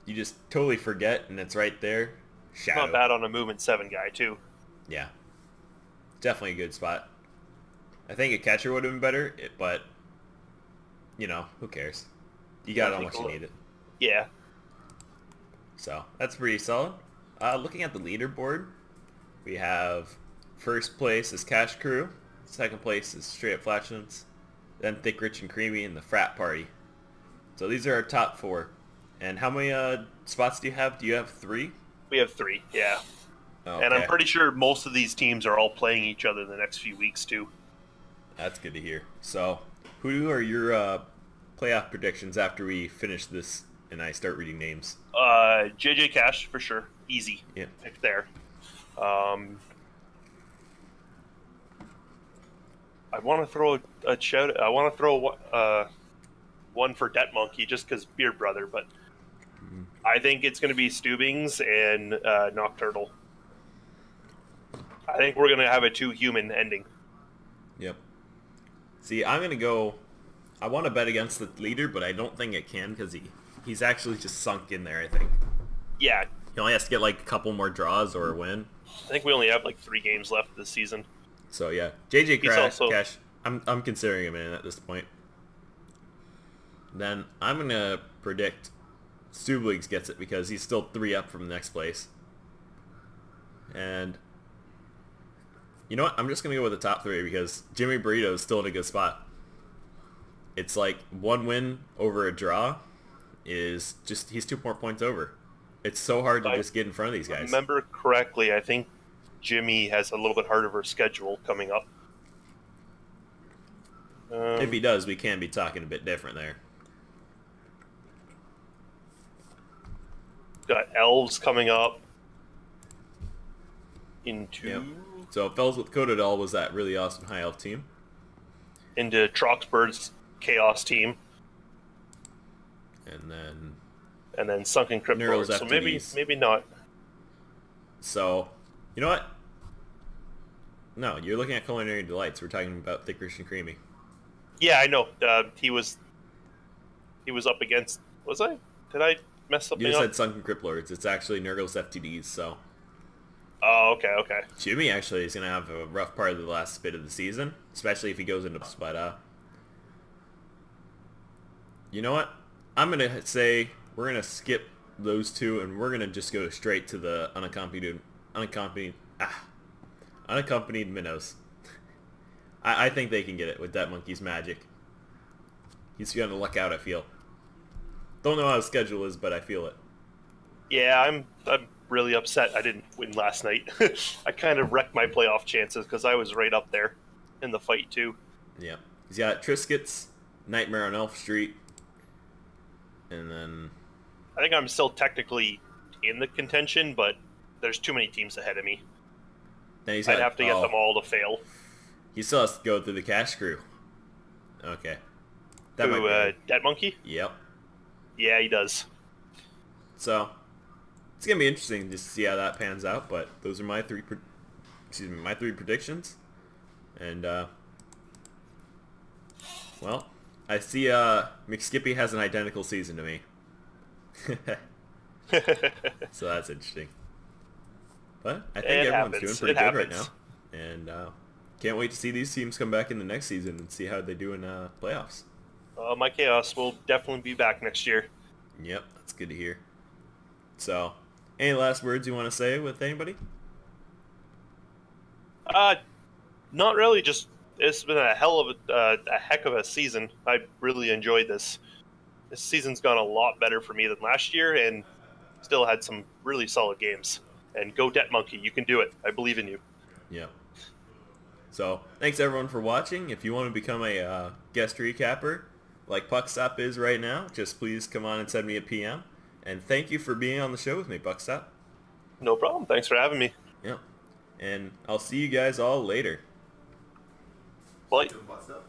You just totally forget, and it's right there. Shadow. Not bad on a movement 7 guy, too. Yeah. Definitely a good spot. I think a catcher would have been better, but, you know, who cares? You got it on what you need it. Yeah. So, that's pretty solid. Looking at the leaderboard, we have first place is Cash Crew, second place is Straight Up Flatulence, then Thick, Rich, and Creamy, and the Frat Party. So these are our top 4. And how many spots do you have? Do you have 3? We have 3, yeah. Okay. And I'm pretty sure most of these teams are all playing each other the next few weeks, too. That's good to hear. So, who are your playoff predictions after we finish this and I start reading names? JJ Cash, for sure. Easy. Yeah. Pick there. I want to throw a shout. I want to throw one for Debt Monkey just because Beard Brother, but I think it's going to be Stubings and Nocturtle. I think we're going to have a 2-human ending. Yep. See, I'm going to go... I want to bet against the leader, but I don't think it can because he's actually just sunk in there, I think. Yeah. He only has to get like a couple more draws or a win. I think we only have like 3 games left this season. So yeah, JJ also... Cash, I'm considering him in at this point. Then I'm going to predict Stubligs gets it because he's still 3 up from the next place. And you know what? I'm just going to go with the top 3 because Jimmy Burrito is still in a good spot. It's like 1 win over a draw is just, he's 2 more points over. It's so hard to just get in front of these guys. Remember correctly, I think Jimmy has a little bit harder of a schedule coming up. If he does, we can be talking a bit different there. got Elves coming up into Yep. So Fells with Codadol was that really awesome high elf team. into Troxbird's Chaos team, And then Sunken Crypt Neural's Lord. So maybe FTDs. not. So, you know what? No, you're looking at Culinary Delights. We're talking about Thick, Rich, and Creamy. Yeah, I know. He was up against. Was I? Did I mess something You just up? said Sunken Crypt Lords. It's actually Nurgle's FTDs, so... Oh, okay. Jimmy actually is going to have a rough part of the last bit of the season, especially if he goes into... But, you know what? I'm going to say we're going to skip those two, and we're going to just go straight to the unaccompanied minnows. I think they can get it with that monkey's magic. He's going to luck out, I feel. Don't know how his schedule is, but I feel it. Yeah, I'm really upset I didn't win last night. I kind of wrecked my playoff chances because I was right up there in the fight too. Yeah. He's got Triscuits, Nightmare on Elf Street, and then... I think I'm still technically in the contention, but there's too many teams ahead of me. Then he's I'd got, have to get them all to fail. He still has to go through the cash crew. Okay. That might be Dead Monkey? Yep. Yeah, he does. So, it's gonna be interesting just to see how that pans out. But those are my three predictions. And well, I see McSkippy has an identical season to me. So that's interesting. But I think everyone's doing pretty good right now, and can't wait to see these teams come back in the next season and see how they do in playoffs. My Chaos will definitely be back next year. Yep, that's good to hear. So, any last words you want to say with anybody? Not really. Just it's been a heck of a season. I really enjoyed this. This season's gone a lot better for me than last year, and still had some really solid games. And go Debt Monkey, you can do it. I believe in you. Yep. So, thanks everyone for watching. If you want to become a guest recapper, like Puckstop is right now, just please come on and send me a PM. And thank you for being on the show with me, Puckstop. No problem. Thanks for having me. Yep. And I'll see you guys all later. Bye. Doing Puckstop?